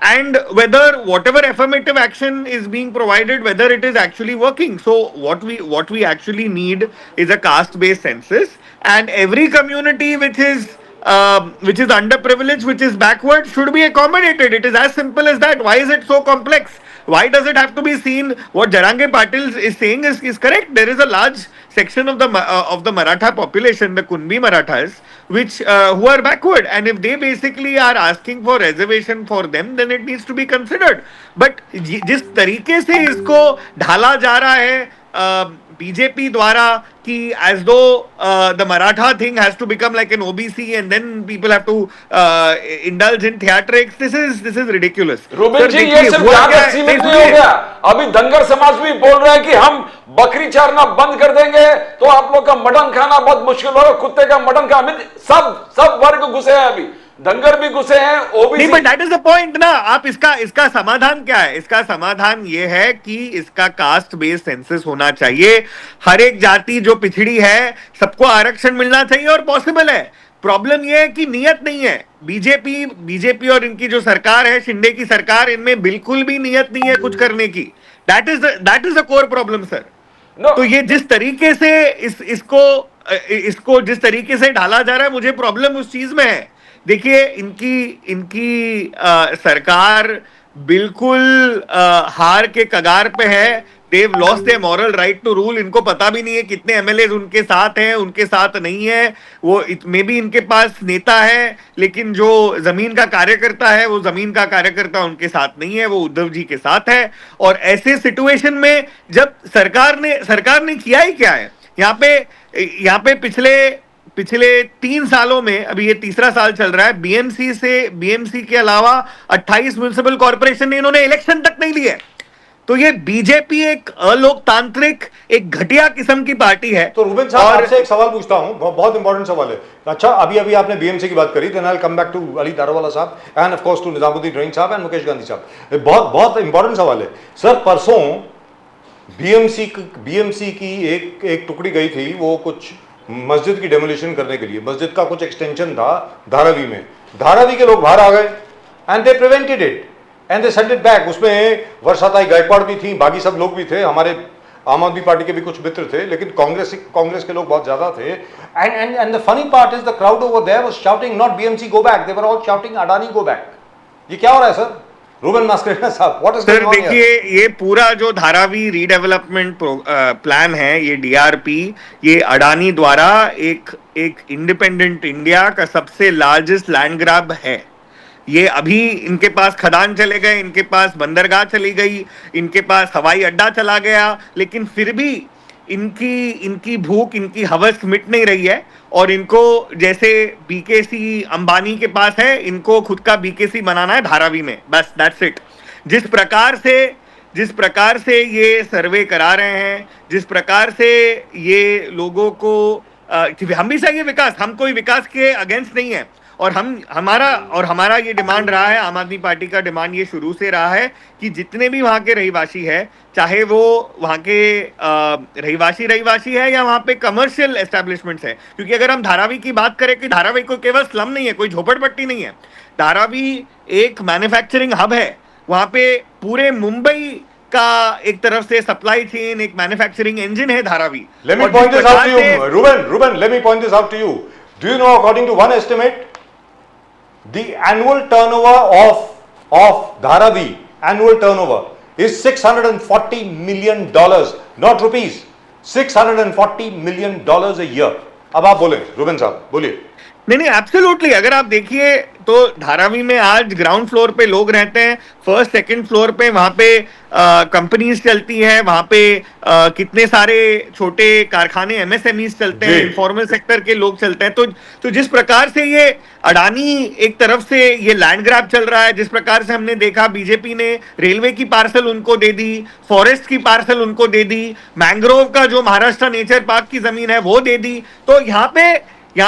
and whether whatever affirmative action is being provided, whether it is actually working. So what we actually need is a caste based census, and every community which is underprivileged, which is backward, should be accommodated. It is as simple as that. Why is it so complex? Why does it have to be seen? What Jarange Patil is saying is correct. There is a large section of the Maratha population, the Kunbi Marathas, which who are backward, and if they basically are asking for reservation for them, then it needs to be considered. But जिस तरीके से इसको ढाला जा रहा है BJP द्वारा कि as though the Maratha thing has to become like an OBC and then people have to indulge in theatrics, this is ridiculous. Ruben ji, ये सिर्फ यहाँ तक सीमित नहीं हो गया, अभी धनगर समाज भी बोल रहे हैं कि हम बकरी चारना बंद कर देंगे तो आप लोग का मटन खाना बहुत मुश्किल होगा, कुत्ते का मटन खाना, सब वर्ग घुसे हैं, अभी धनगर भी घुसे हैं, ओबीसी। नहीं, but that is the point ना। आप इसका समाधान क्या है? इसका समाधान ये है कि इसका कास्ट बेस्ड सेंसस होना चाहिए, हर एक जाति जो पिछड़ी है सबको आरक्षण मिलना चाहिए और पॉसिबल है। प्रॉब्लम ये है कि नियत नहीं है। बीजेपी और इनकी जो सरकार है, शिंदे की सरकार, इनमें बिल्कुल भी नियत नहीं है कुछ करने की। That is the core problem sir. तो ये जिस तरीके से इसको जिस तरीके से ढाला जा रहा है, मुझे प्रॉब्लम उस चीज में है। देखिए, इनकी सरकार बिल्कुल हार के कगार पे है। They lost their moral right to rule. इनको पता भी नहीं है कितने एमएलए उनके साथ हैं, उनके साथ नहीं है। वो मे भी इनके पास नेता है, लेकिन जो जमीन का कार्यकर्ता है, वो जमीन का कार्यकर्ता उनके साथ नहीं है, वो उद्धव जी के साथ है। और ऐसे सिचुएशन में जब सरकार ने किया ही क्या है यहाँ पे पिछले 3 सालों में, अभी ये तीसरा साल चल रहा है, बीएमसी के अलावा 28 म्युनिसिपल कॉर्पोरेशन ने इन्होंने इलेक्शन तक नहीं लिए। तो ये बीजेपी एक अलोकतांत्रिक, एक घटिया किस्म की पार्टी है। तो रूबेन साहब, आपसे एक सवाल पूछता हूं, बहुत इंपॉर्टेंट सवाल है। अच्छा, अभी आपने बीएमसी की बात करी, then I will come back to Ali Daruwala साहब and of course to Nizamuddin Rahim साहब एंड मुकेश गांधी साहब। बहुत इंपॉर्टेंट सवाल है सर। परसों बीएमसी की एक टुकड़ी गई थी, वो कुछ मस्जिद की डेमोलिशन करने के लिए, मस्जिद का कुछ एक्सटेंशन था धारावी में। धारावी के लोग बाहर आ गए and they prevented it and they sent it back. उसमें वर्षाताई गायकवाड़ भी थी, बाकी सब लोग भी थे, हमारे आम आदमी पार्टी के भी कुछ मित्र थे, लेकिन कांग्रेस के लोग बहुत ज्यादा थे। And the funny part is the crowd over there was shouting not BMC go back, they were all shouting Adani go back. ये क्या हो रहा है सर? रूबेन मास्करेना साहब, what is going on here? देखिए, ये पूरा जो धारावी रीडेवलपमेंट प्लान है, ये डीआरपी, ये अडानी द्वारा एक इंडिपेंडेंट इंडिया का सबसे लार्जेस्ट लैंड ग्रैब है। ये अभी इनके पास खदान चले गए, इनके पास बंदरगाह चली गई, इनके पास हवाई अड्डा चला गया, लेकिन फिर भी इनकी भूख, इनकी हवस मिट नहीं रही है। और इनको जैसे बीकेसी अंबानी के पास है, इनको खुद का बीकेसी बनाना है धारावी में, बस दैट्स इट। जिस प्रकार से ये सर्वे करा रहे हैं, जिस प्रकार से ये लोगों को हम भी चाहिए विकास, हम कोई विकास के अगेंस्ट नहीं है। और हमारा ये डिमांड रहा है, आम आदमी पार्टी का डिमांड ये शुरू से रहा है कि जितने भी वहाँ के रहीवासी है, चाहे वो वहाँ के रहीवासी है या वहाँ पे कमर्शियल एस्टेब्लिशमेंट्स है, क्योंकि अगर हम धारावी की बात करें कि धारावी कोई केवल स्लम नहीं है, कोई झोपड़पट्टी नहीं है, धारावी एक मैन्युफैक्चरिंग हब है। वहाँ पे पूरे मुंबई का एक तरफ से सप्लाई चेन, एक मैन्युफैक्चरिंग इंजन है Dharavi. Let me point this out to you, Ruben, let me point this out to you. Do you know, according to one estimate, the annual turnover of Dharavi, annual turnover is $640 million, not rupees, $640 million a year. अब आप बोले, Reuben साहब बोलिए। नहीं, absolutely. अगर आप देखिए तो धारावी में आज ग्राउंड फ्लोर पे लोग रहते हैं, फर्स्ट सेकंड फ्लोर पे वहाँ पे कंपनीज चलती है, वहाँ पे कितने सारे छोटे कारखाने, एमएसएमईज चलते हैं, इनफॉर्मल सेक्टर के लोग चलते हैं। तो जिस प्रकार से ये अडानी एक तरफ से ये लैंड ग्रैब चल रहा है, जिस प्रकार से हमने देखा बीजेपी ने रेलवे की पार्सल उनको दे दी, फॉरेस्ट की पार्सल उनको दे दी, मैंग्रोव का जो महाराष्ट्र नेचर पार्क की जमीन है वो दे दी। तो यहाँ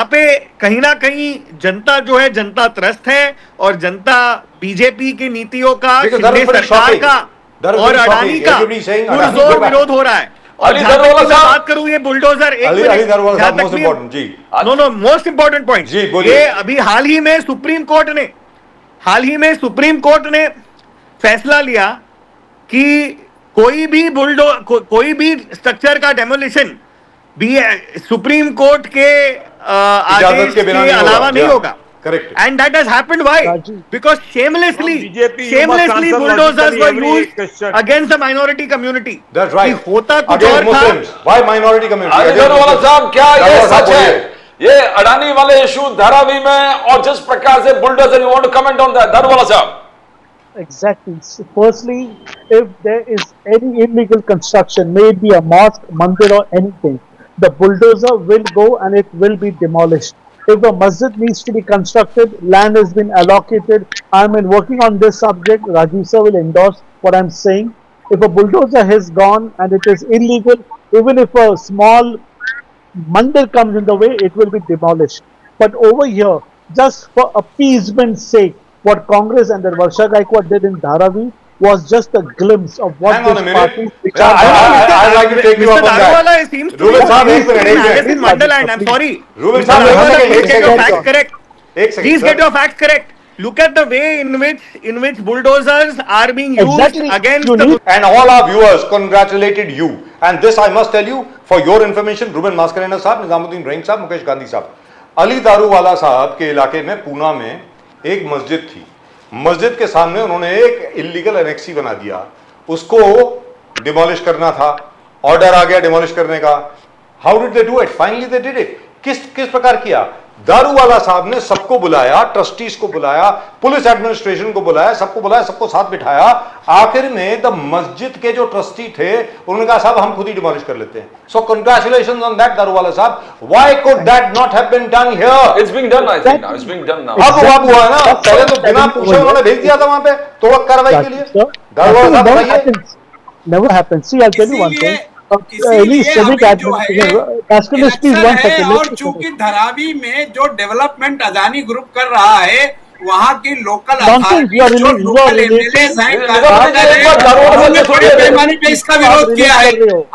पे कहीं ना कहीं जनता जो है, जनता त्रस्त है और जनता बीजेपी की नीतियों का, शिंदे सरकार का और अडानी का पुरजोर विरोध हो रहा है। और बात करूं ये बुलडोजर, मोस्ट इंपॉर्टेंट पॉइंट, ये अभी हाल ही में सुप्रीम कोर्ट ने फैसला लिया कि कोई भी स्ट्रक्चर का डेमोलिशन भी सुप्रीम कोर्ट के आदेश के अलावा नहीं होगा। Correct. And that has happened. Why? Because shamelessly bulldozers were used against the minority community. That's right. होता कुछ और था। Why minority community? दारोवाला साहब, क्या ये सच है? ये अडानी वाले इशू धारावी में और जिस प्रकार से bulldozer, you want to comment on that, दारोवाला साहब? Exactly. Firstly, if there is any illegal construction, may it be a mosque, mandir, or anything, the bulldozer will go and it will be demolished. If a masjid needs to be constructed, land has been allocated. I'm in working on this subject. Rajiv sir will endorse what I'm saying. If a bulldozer has gone and it is illegal, even if a small mandir comes in the way, it will be demolished. But over here, just for appeasement's sake, what Congress and the Varsha Gaikwad did in Dharavi was just a glimpse of what Hang on a this minute. party. I'd like to take you up Mr. on that. Daruwala seems to be Ruben साहब, एक minute, एक Alice minute. in Wonderland. I'm sorry. Ruben Mr. साहब, Daruwala, एक please get your second, facts एक correct. एक second, Please sir. get your facts correct. Look at the way in which bulldozers are being used Exactly. against You the need- And all our viewers congratulated you. And this I must tell you for your information, Ruben Mascarenhas साहब, निजामुद्दीन रहीम साहब, मुकेश गांधी साहब, अली दारूवाला साहब के इलाके में पूना में एक मस्जिद थी। मस्जिद के सामने उन्होंने एक इलीगल एनेक्सी बना दिया, उसको डिमोलिश करना था, ऑर्डर आ गया डिमोलिश करने का। How did they do it? Finally they did it. किस प्रकार किया? दारूवाला साहब ने सबको बुलाया, ट्रस्टीज को बुलाया, पुलिस एडमिनिस्ट्रेशन को बुलाया, सबको साथ बिठाया। आखिर में द मस्जिद के जो ट्रस्टी थे उन्होंने कहा साहब हम खुद ही डिमोलिश कर लेते हैं। So congratulations on that Daruwala साहब। Why could that not have been done here? It's being done, I think now. It's being done now. अब हुआ ना, पहले तो बिना पूछे उन्होंने भेज दिया था वहां पे तोड़ कार्रवाई के लिए। दारूवाला साहब बताइए। Never happens. See, I'll tell you one thing. Any civic administration, nationalist, please one second. और चूंकि धरावी में जो डेवलपमेंट अदानी ग्रुप कर रहा है, वहाँ की लोकल अथॉरिटीज जो लोकल एमएलएज हैं, उन्होंने बड़े पैमाने पे इसका विरोध किया है।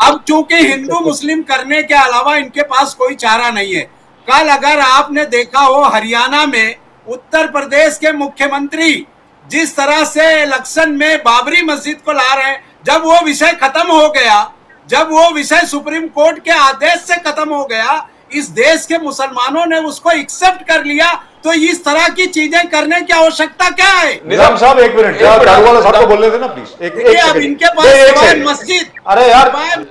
अब चूंकि हिंदू मुस्लिम करने के अलावा इनके पास कोई चारा नहीं है। कल अगर आपने देखा हो हरियाणा में उत्तर प्रदेश के मुख्यमंत्री जिस तरह से इलेक्शन में बाबरी मस्जिद को ला रहे हैं, जब वो विषय खत्म हो गया, जब वो विषय सुप्रीम कोर्ट के आदेश से खत्म हो गया, इस देश के मुसलमानों ने उसको एक्सेप्ट कर लिया, तो इस तरह की चीजें करने की आवश्यकता क्या है? निजाम साहब एक मिनट, दारूवाला साहब को बोलने देना प्लीज। एक अब सेकंड। इनके पास सिवाय मस्जिद, अरे यार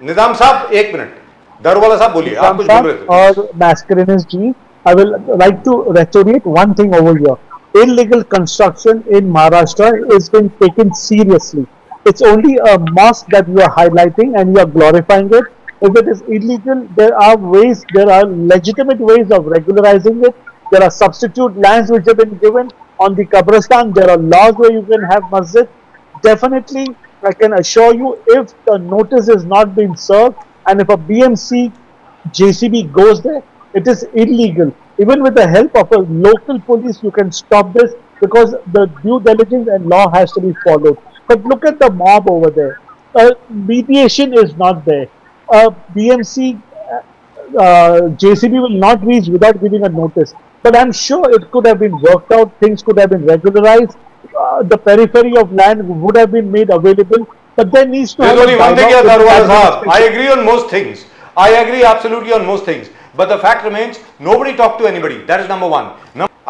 निजाम साहब एक मिनट, दारूवाला साहब बोलिए, आप कुछ बोल रहे थे। और Mascarenhas ji, I will like to reiterate one thing over here. Illegal construction in Maharashtra is being taken seriously. It's only a mosque that you are highlighting and you are glorifying it. If it is illegal, there are ways, there are legitimate ways of regularizing it. There are substitute lands which have been given on the Qabristan. There are laws where you can have masjid. Definitely, I can assure you, if the notice is not being served and if a BMC JCB goes there, it is illegal. Even with the help of a local police, you can stop this because the due diligence and law has to be followed. But look at the mob over there. Mediation is not there. BMC JCB will not reach without giving a notice. But I'm sure it could have been worked out. Things could have been regularized. The periphery of land would have been made available. But there needs to There's have only one thing here, Daruwala Sahab. I administration. agree on most things. I agree absolutely on most things. But the fact remains, nobody talked to anybody. That is number one.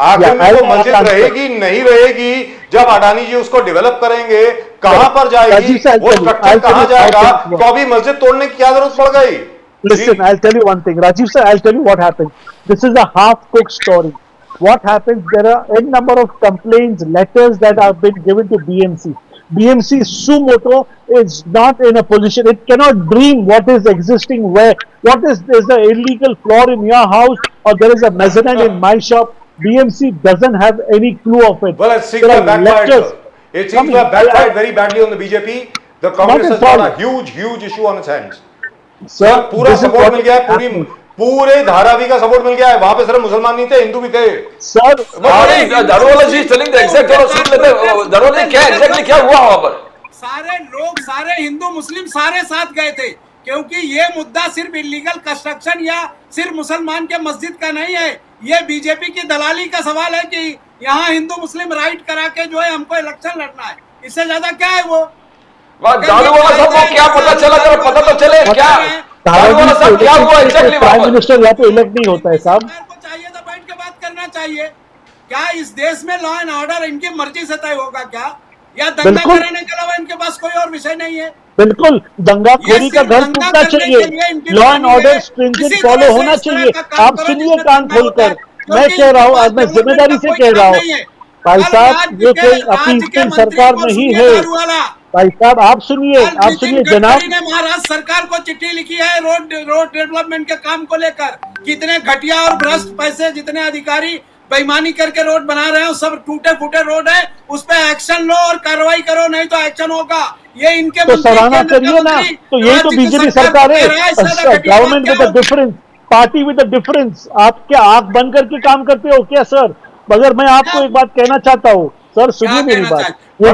आखिर में वो मस्जिद रहेगी नहीं रहेगी, जब अडानी जी उसको develop करेंगे, कहां पर जाएगी, वो स्ट्रक्चर कहां जाएगा, तो अभी मस्जिद तोड़ने की क्या जरूरत पड़ गई? Listen, I'll tell you one thing. Rajiv sir, I'll tell you what happened. This is a half-cooked story. What happens, there are n number of complaints, letters that have been given to BMC. BMC Sumoto is not in a position, it cannot dream what is existing where. What is, there's an illegal floor in your house or there is a mezzanine in my shop. BMC doesn't have any clue of it. Well, it seems to have backfired, sir. It seems to have backfired very badly on the BJP. The Congress has got a huge issue on its hands. Sir, पूरा this is support what मिल गया है, happened. पूरे धारावी का support मिल गया है। वहां पे सिर्फ मुसलमान नहीं थे, हिंदू भी थे। Sir, Daruwalla ji telling the exact और सुन लेते हैं, दारूवाला जी क्या exactly क्या हुआ वहां पर? सारे लोग, सारे हिंदू मुस्लिम सारे साथ गए थे, क्योंकि ये मुद्दा सिर्फ इलीगल कंस्ट्रक्शन या सिर्फ मुसलमान के मस्जिद का नहीं है। ये बीजेपी की दलाली का सवाल है कि यहाँ हिंदू मुस्लिम राइट करा के जो है हमको इलेक्शन लड़ना है। इससे ज्यादा क्या है वो? दारूवाला साहब को क्या पता चला, जरा पता तो चले क्या दारूवाला साहब क्या हुआ एग्जैक्टली वहां प्राइम पर? मिनिस्टर यहाँ पे इलेक्ट नहीं होता है साहब। सरकार को चाहिए तो बैठ के बात करना चाहिए। क्या इस देश में लॉ एंड ऑर्डर इनकी मर्जी से तय होगा क्या? या दंगा बिल्कुल। कराने के अलावा इनके पास कोई और विषय नहीं है? बिल्कुल, दंगाखोरी का घर फूटना चाहिए, law and order stringent follow होना चाहिए। आप सुनिए कान खोलकर, मैं कह रहा हूँ, आज मैं जिम्मेदारी से कह रहा हूँ, भाई कल साहब ये कोई अपील सरकार नहीं है। भाई साहब आप सुनिए जनाब। गडकरी ने महाराष्ट्र सरकार को चिट्ठी लिखी है रोड डेवलपमेंट के काम को लेकर। कितने घटिया और भ्रष्ट पैसे, जितने अधिकारी बेईमानी करके रोड बना रहे हैं, सब टूटे फूटे रोड है, उस पर एक्शन लो और कार्रवाई करो, नहीं तो एक्शन होगा। ये इनके तो सराहना करिए ना, तो यही तो बीजेपी सरकार है। Government with the difference, party with the difference. आप क्या आंख बंद करके काम करते हो क्या सर? मगर मैं आपको एक बात कहना चाहता हूँ सर, सुनिए मेरी बात। ये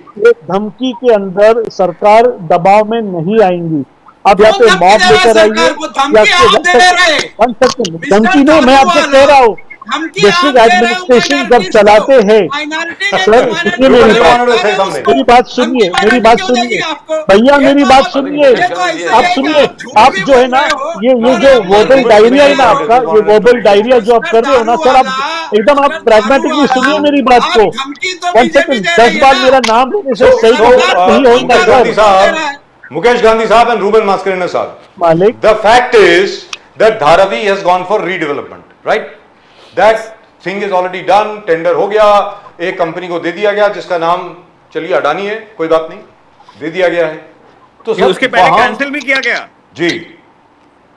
जो धमकी के अंदर सरकार दबाव में नहीं आएंगी। अब या तो मॉब लेकर आइए धमकी नहीं, मैं आपसे कह रहा हूँ डिस्ट्रिक्ट एडमिनिस्ट्रेशन जब चलाते हैं सर, सुनिए मेरी बात सुनिए भैया, मेरी बात सुनिए। आप सुनिए, आप जो है ना ये जो वर्बल डायरिया है ना आपका, ये वर्बल डायरिया जो आप कर रहे हो ना सर, आप एकदम आप प्रैग्मेटिकली सुनिए मेरी बात को। 1 सेकंड, 10 बार मेरा नाम लेने से सही नहीं होगा sir. Mukesh Gandhi Sahab and Ruben Mascarenhas Sahab. Malik. The fact is that Dharavi has gone for redevelopment, right? That thing is already done, tender हो गया, एक कंपनी को दे दिया गया जिसका नाम चलिए अडानी है, कोई बात नहीं, दे दिया गया है। तो उसके पहले कैंसिल भी किया गया जी।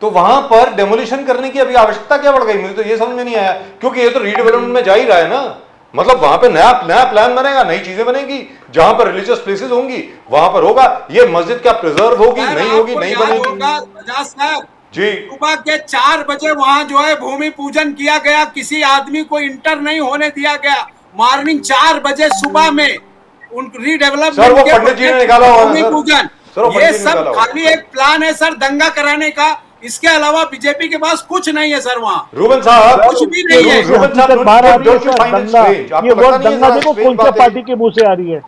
तो वहां पर डेमोलिशन करने की अभी आवश्यकता क्या पड़ गई? मुझे तो ये समझ में नहीं आया, क्योंकि ये तो रीडेवलपमेंट में जा ही रहा है ना। मतलब वहां पे नया प्लान बनेगा, नई चीजें बनेगी, जहां पर रिलीजियस प्लेसेस होंगी वहां पर होगा। ये मस्जिद क्या प्रिजर्व होगी, नहीं होगी, नहीं बनेगी जी। सुबह के 4 बजे वहां जो है भूमि पूजन किया गया, किसी आदमी को इंटर नहीं होने दिया गया। मॉर्निंग 4 बजे सुबह में उन रीडेवलपमेंट के पंडित जी ने निकाला भूमि पूजन, ये सब खाली एक प्लान है सर दंगा कराने का। इसके अलावा बीजेपी के पास कुछ नहीं है सर। वहाँ रूबन साहब कुछ भी नहीं है। रूबन साहब, ये वो दंगा देखो कौन सा पार्टी के मुंह से आ रही है।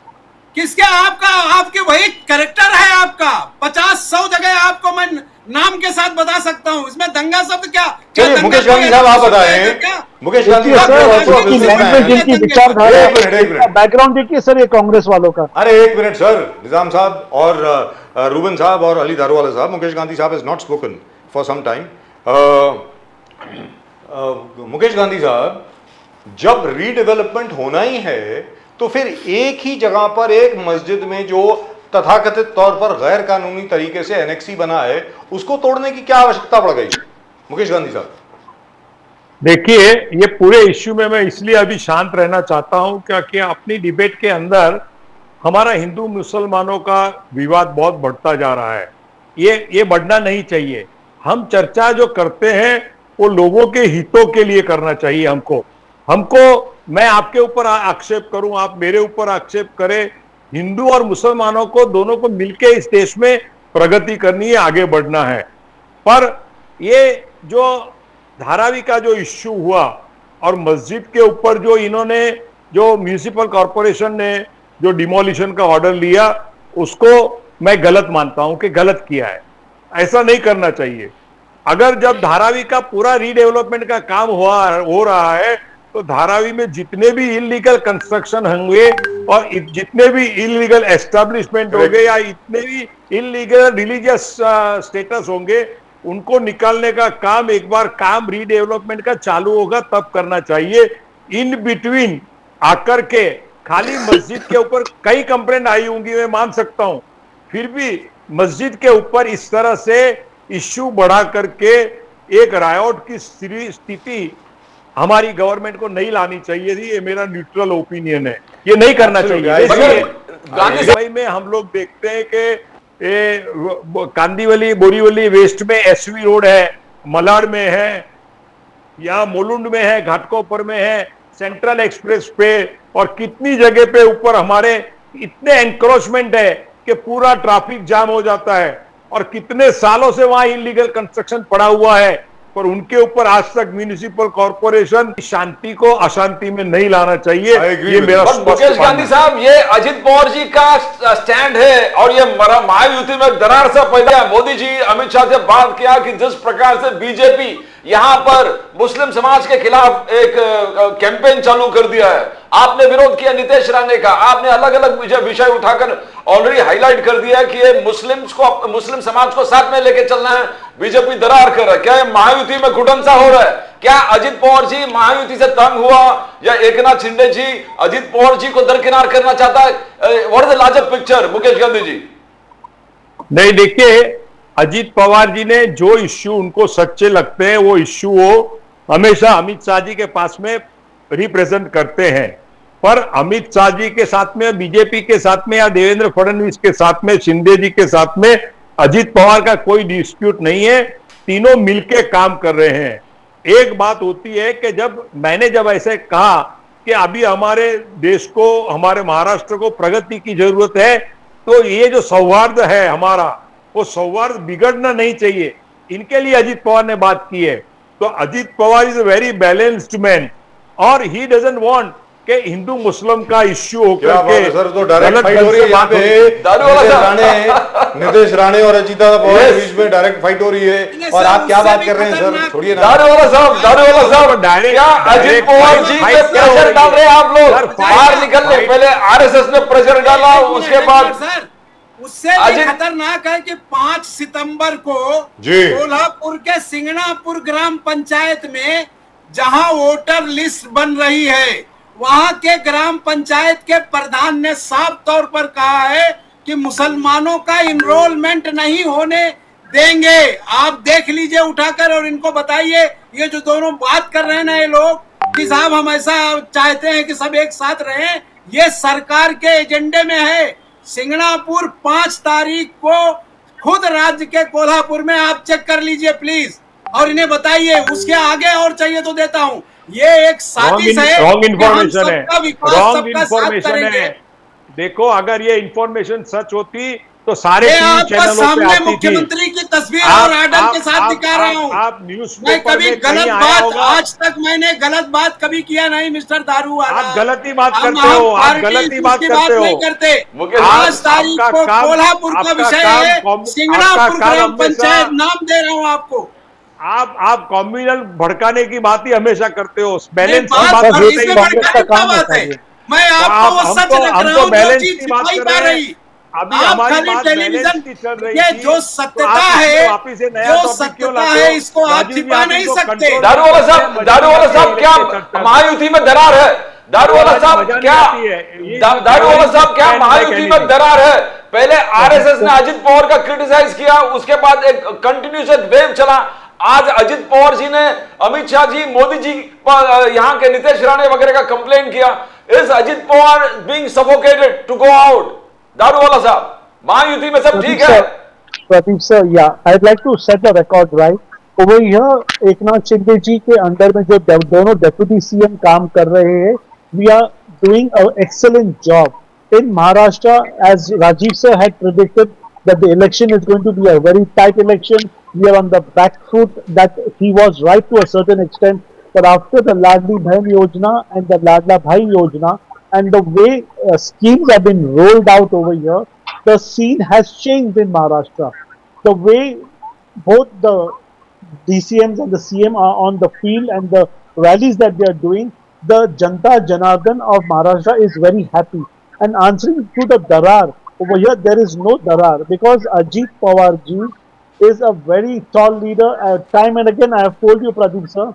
किसके? आपके वही कैरेक्टर है आपका। 50-100 जगह आपको मैं नाम के साथ बता सकता हूँ। इसमें दंगा शब्द क्या? मुकेश गांधी साहब आप बताएं। मुकेश गांधी बैकग्राउंड देखिए सर ये कांग्रेस वालों का। अरे एक मिनट सर, निजाम साहब और रूबन साहब और अली दारूवाला साहब, मुकेश गांधी साहब has not spoken for some time. Mukesh Gandhi साहब, जब रीडेवलपमेंट होना ही है तो फिर एक ही जगह पर एक मस्जिद में जो तथाकथित तौर पर गैर कानूनी तरीके से एनेक्सी बना है, उसको तोड़ने की क्या आवश्यकता पड़ गई? मुकेश गांधी साहब देखिए, ये पूरे इश्यू में मैं इसलिए अभी शांत रहना चाहता हूं क्योंकि अपनी डिबेट के अंदर हमारा हिंदू मुसलमानों का विवाद बहुत बढ़ता जा रहा है। ये बढ़ना नहीं चाहिए। हम चर्चा जो करते हैं वो लोगों के हितों के लिए करना चाहिए। हमको मैं आपके ऊपर आक्षेप करूं, आप मेरे ऊपर आक्षेप करें, हिंदू और मुसलमानों को दोनों को मिलकर इस देश में प्रगति करनी है, आगे बढ़ना है। पर ये जो धारावी का जो इश्यू हुआ और मस्जिद के ऊपर जो इन्होंने जो म्युनिसिपल कॉरपोरेशन ने जो डिमोलिशन का ऑर्डर लिया, उसको मैं गलत मानता हूं कि गलत किया है। ऐसा नहीं करना चाहिए। अगर जब धारावी का पूरा रीडेवलपमेंट का काम हो रहा है तो धारावी में जितने भी इलीगल कंस्ट्रक्शन होंगे और जितने भी इलीगल एस्टेब्लिशमेंट होंगे या इतने भी इलीगल रिलीजियस स्टेटस होंगे, उनको निकालने का काम एक बार काम रीडेवलपमेंट का चालू होगा तब करना चाहिए। इन बिटवीन आकर के खाली मस्जिद के ऊपर कई कंप्लेंट आई होंगी, मैं मान सकता हूं, फिर भी मस्जिद के ऊपर इस तरह से इश्यू बढ़ा करके एक रायोट की स्थिति हमारी गवर्नमेंट को नहीं लानी चाहिए थी। ये मेरा न्यूट्रल ओपिनियन है, ये नहीं करना चाहिए। गांधी में हम लोग देखते हैं कि कांदीवली बोरीवली वेस्ट में एसवी रोड है, मलाड में है, यहाँ मोलुंड में है, घाटकोपर में है, सेंट्रल एक्सप्रेस पे और कितनी जगह पे ऊपर हमारे इतने एंक्रोचमेंट है कि पूरा ट्रैफिक जाम हो जाता है और कितने सालों से वहां इलीगल कंस्ट्रक्शन पड़ा हुआ है, पर उनके ऊपर आज तक म्युनिसिपल कॉर्पोरेशन शांति को अशांति में नहीं लाना चाहिए। ये मेरा मुकेश गांधी साहब, ये अजित पवार जी का स्टैंड है और ये महायुति में दरार से पहले मोदी जी अमित शाह से बात किया कि जिस प्रकार से बीजेपी यहां पर मुस्लिम समाज के खिलाफ एक कैंपेन चालू कर दिया है, आपने विरोध किया नीतीश राणे का, आपने अलग अलग विषय उठाकर ऑलरेडी हाईलाइट कर दिया है कि ये मुस्लिम समाज को साथ में लेके चलना है। बीजेपी दरार कर रहा है। क्या ये महायुति में घुटनसा हो रहा है? क्या अजित पवार जी महायुति से तंग हुआ, या एकनाथ शिंदे जी अजित पवार जी को दरकिनार करना चाहता है? What is the larger picture, Mukesh Gandhi ji? नहीं, देखिए, अजित पवार जी ने जो इश्यू उनको सच्चे लगते हैं वो इश्यू वो हमेशा अमित शाह जी के पास में रिप्रेजेंट करते हैं। पर अमित शाह जी के साथ में, बीजेपी के साथ में, या देवेंद्र फडणवीस के साथ में, शिंदे जी के साथ में अजित पवार का कोई डिस्प्यूट नहीं है। तीनों मिलके काम कर रहे हैं। एक बात होती है कि मैंने जब ऐसे कहा कि अभी हमारे देश को, हमारे महाराष्ट्र को प्रगति की जरूरत है, तो ये जो सौहार्द है हमारा, वो सौहार्द बिगड़ना नहीं चाहिए, इनके लिए अजित पवार ने बात की है। तो Ajit Pawar is a very balanced man और ही डजंट वांट कि हिंदू मुस्लिम का इश्यू होकर के सर, तो डायरेक्ट फाइट हो रही है यहाँ पे। नितेश राणे और अजित पवार के बीच में डायरेक्ट फाइट हो रही है, और आप क्या बात कर रहे हैं सर? छोड़िए ना। दारूवाला साहब, क्या अजित पवार जी पे प्रेशर डाल रहे हैं आप लोग? बाहर निकलने पहले आरएसएस ने प्रेशर डाला, उसके बाद सर उससे भी खतरनाक है कि 5 सितंबर को कोल्हापुर के सिंगणापुर ग्राम पंचायत में जहां वोटर लिस्ट बन रही है, वहां के ग्राम पंचायत के प्रधान ने साफ तौर पर कहा है कि मुसलमानों का इनरोलमेंट नहीं होने देंगे। आप देख लीजिए उठाकर और इनको बताइए, ये जो दोनों बात कर रहे हैं ना ये लोग कि साहब हम ऐसा चाहते हैं कि सब एक साथ रहें, ये सरकार के एजेंडे में है। सिंगणापुर 5 तारीख को खुद राज्य के कोल्हापुर में आप चेक कर लीजिए प्लीज, और इन्हें बताइए। उसके आगे और चाहिए तो देता हूं। ये एक साजिश है, रॉन्ग इन्फॉर्मेशन है, रॉन्ग इन्फॉर्मेशन है। देखो, अगर ये इन्फॉर्मेशन सच होती तो सारे सामने मुख्यमंत्री की तस्वीर और आर्डर के साथ दिखा रहा हूँ। आप न्यूज मैं कभी गलत बात, आज तक मैंने गलत बात कभी किया नहीं मिस्टर दारूवाला। आप गलती बात करते हो, आप गलती बात करते हो। नहीं करते। 5 तारीख को कोल्हापुर का विषय है, सिंगणापुर ग्राम पंचायत नाम दे रहा हूँ आपको। आप कम्युनल भड़काने की बात ही हमेशा करते हो। बैलेंस की बात है, मैं आपको वो सच रख रहा हूँ जो चीज दिखाई पा रही। अभी हमारी बात टेलीविजन की चल रही ये जो सत्यता है, जो सत्यता है, इसको आप छिपा नहीं सकते। दारूवाला साहब, क्या महायुति में दरार है? दारूवाला साहब, क्या महायुति में दरार है? पहले आरएसएस ने अजित पवार का क्रिटिसाइज किया, उसके बाद एक कंटिन्यूस वेव चला। आज अजित पवार जी ने अमित शाह जी, मोदी जी, यहाँ के नितेश राणे वगैरह का कंप्लेन किया। Is Ajit Pawar being suffocated to go out? Daruwala साहब, महायुति में सब ठीक है? प्रदीप सर, या I would like to set the record right over here. Eknath Shinde ji के अंडर में जो दोनों डेप्यूटी सीएम काम कर रहे हैं, we are doing a excellent job in Maharashtra. As Rajiv sir had predicted that the election is going to be a very tight election. We are on the back foot. That he was right to a certain extent. But after the Ladli Bahin Yojana and the Ladla Bhai Yojana, and the way schemes have been rolled out over here, the scene has changed in Maharashtra. The way both the DCMs and the CM are on the field and the rallies that they are doing, the Janta Janardhan of Maharashtra is very happy. And answering to the darar, over here there is no darar because Ajit Pawar ji is a very tall leader. Time and again I have told you, Pradeep sir,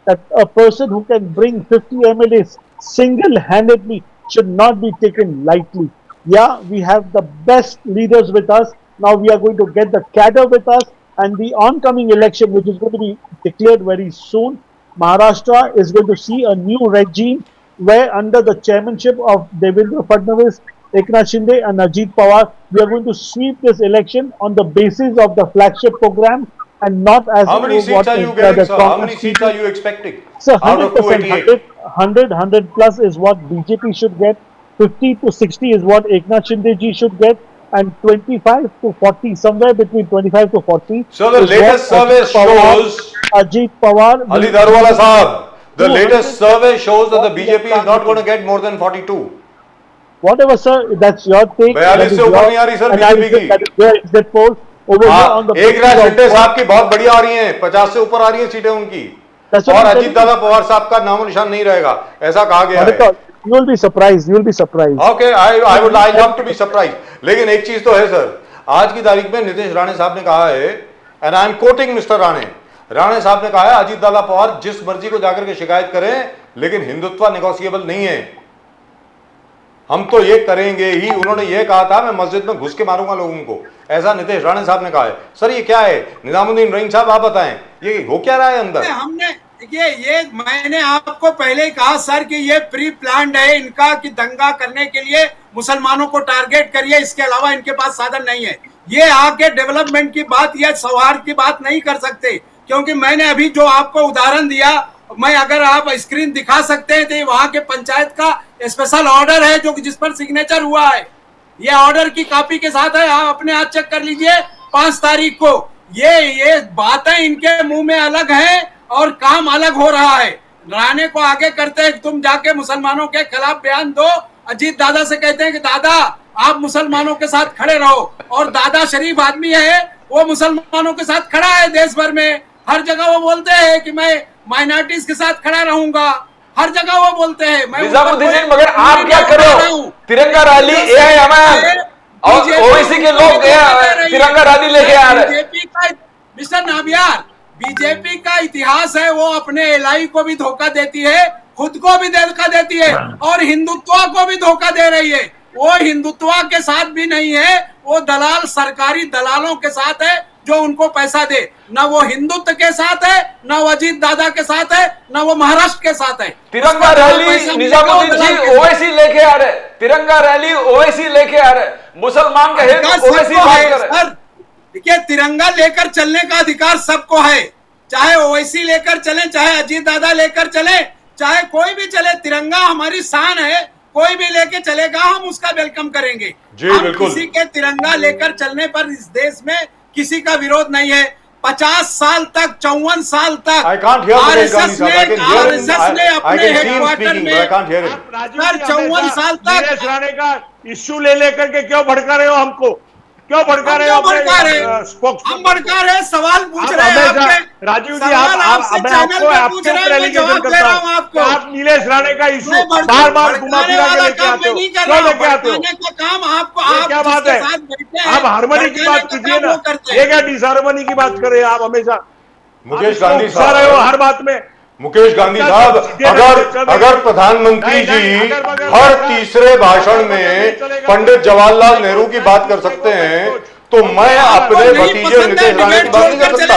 that a person who can bring 50 MLAs single-handedly should not be taken lightly. Yeah, we have the best leaders with us. Now we are going to get the cadre with us, and the oncoming election, which is going to be declared very soon, Maharashtra is going to see a new regime where under the chairmanship of Devendra Fadnavis, Eknath Shinde and Ajit Pawar, we are going to sweep this election on the basis of the flagship program and not as how many seats are you getting, sir? How many seats are you expecting? So out of 288? 100 plus is what BJP should get, 50 to 60 is what Eknath Shinde ji should get, and 25 to 40, somewhere between 25 to 40. So the latest survey shows, Ajit Pawar, Ali Daruwala sahab, the latest survey shows that the BJP is not going to get more than 42. Whatever, sir, that's your take. 42 से ऊपर नहीं आ रही sir BJP की। एकनाथ शिंदे साहब की बहुत बढ़िया आ रही हैं, 50 से ऊपर आ रही हैं सीटें उनकी, और अजीत दादा पवार साहब का नामो निशान नहीं रहेगा, ऐसा कहा गया है। You will be surprised. You will be surprised. Okay, I would love to be surprised. लेकिन एक चीज तो है सर, आज की तारीख में नीतीश राणे साहब ने कहा है, and I am quoting mister Rane साहब ने कहा है अजीत दादा पवार जिस मर्जी को जाकर के शिकायत करें, लेकिन हिंदुत्व नेगोशिएबल नहीं है, हम तो ये करेंगे ही। उन्होंने ये कहा था मैं मस्जिद में घुस के मारूंगा लोगों को, ऐसा नीतीश राणे साहब ने कहा है। सर ये क्या है? निजामुद्दीन रहीम साहब आप बताएं, ये हो क्या रहा है अंदर? हमने ये मैंने आपको पहले ही कहा सर कि ये प्री प्लान्ड है इनका, कि दंगा करने के लिए मुसलमानों को टारगेट करिए, इसके अलावा इनके पास साधन नहीं है। ये आके डेवलपमेंट की बात या सौहार्द की बात नहीं कर सकते, क्योंकि मैंने अभी जो आपको उदाहरण दिया, मैं अगर आप स्क्रीन दिखा सकते हैं तो वहां के पंचायत का स्पेशल ऑर्डर है जो जिस पर सिग्नेचर हुआ है, ये ऑर्डर की कॉपी के साथ है, आप अपने हाथ चेक कर लीजिए 5 तारीख को। ये बातें इनके मुंह में अलग है और काम अलग हो रहा है। राणे को आगे करते हैं तुम जाके मुसलमानों के खिलाफ बयान दो, अजीत दादा से कहते हैं कि दादा आप मुसलमानों के साथ खड़े रहो, और दादा शरीफ आदमी है, वो मुसलमानों के साथ खड़ा है देश भर में, हर जगह वो बोलते हैं कि मैं माइनॉरिटीज के साथ खड़ा रहूंगा, हर जगह वो बोलते हैं। मगर आप क्या कर रहे हो? तिरंगा रैली और ओवैसी के लोग तिरंगा रैली लेके आ रहे हैं। बीजेपी का मिस्टर नाबियार, बीजेपी का इतिहास है, वो अपने एलआई को भी धोखा देती है, खुद को भी धोखा देती है और हिंदुत्व को भी धोखा दे रही है। वो हिंदुत्व के साथ भी नहीं है, वो दलाल सरकारी दलालों के साथ है जो उनको पैसा दे। ना वो हिंदुत्व के साथ है, ना वो अजीत दादा के साथ है, ना वो महाराष्ट्र के साथ है। तिरंगा रैली निजामुद्दीन जी ओवैसी लेके आ रहे, तिरंगा रैली ओवैसी लेके आ रहे, मुसलमान का हित ओवैसी बात कर रहे। देखिए तिरंगा लेकर चलने का अधिकार सबको है, चाहे ओवैसी लेकर चले, चाहे अजीत दादा लेकर चले, चाहे कोई भी चले, तिरंगा हमारी शान है, कोई भी लेके चलेगा हम उसका वेलकम करेंगे। हम किसी के तिरंगा लेकर चलने पर इस देश में किसी का विरोध नहीं है। 50 साल तक, 54 साल तक आरएसएस ने अपने हेडक्वार्टर में 54 साल तक नीलेश राणे का इश्यू ले लेकर के क्यों भड़का रहे हो हमको? क्यों भड़का रहे हो? हम भड़का रहे, सवाल पूछ रहे हैं राजीव जी, आपको एलिगेशन करता हूं, आप नीलेश राणे का इश्यू बार बार घुमा फिरा के लेके आते हो, क्यों लेके आते हो? क्या बात है? आप हार्मनी की बात कीजिए ना, ये क्या डिसहार्मनी की बात कर रहे हैं आप हमेशा? मुकेश गांधी साहब रहे हो हर बात में। मुकेश गांधी साहब, अगर प्रधानमंत्री जी हर तीसरे भाषण में पंडित जवाहरलाल नेहरू की बात कर सकते हैं, तो मैं अपने भतीजे नीतीश राणे की बात नहीं कर सकता?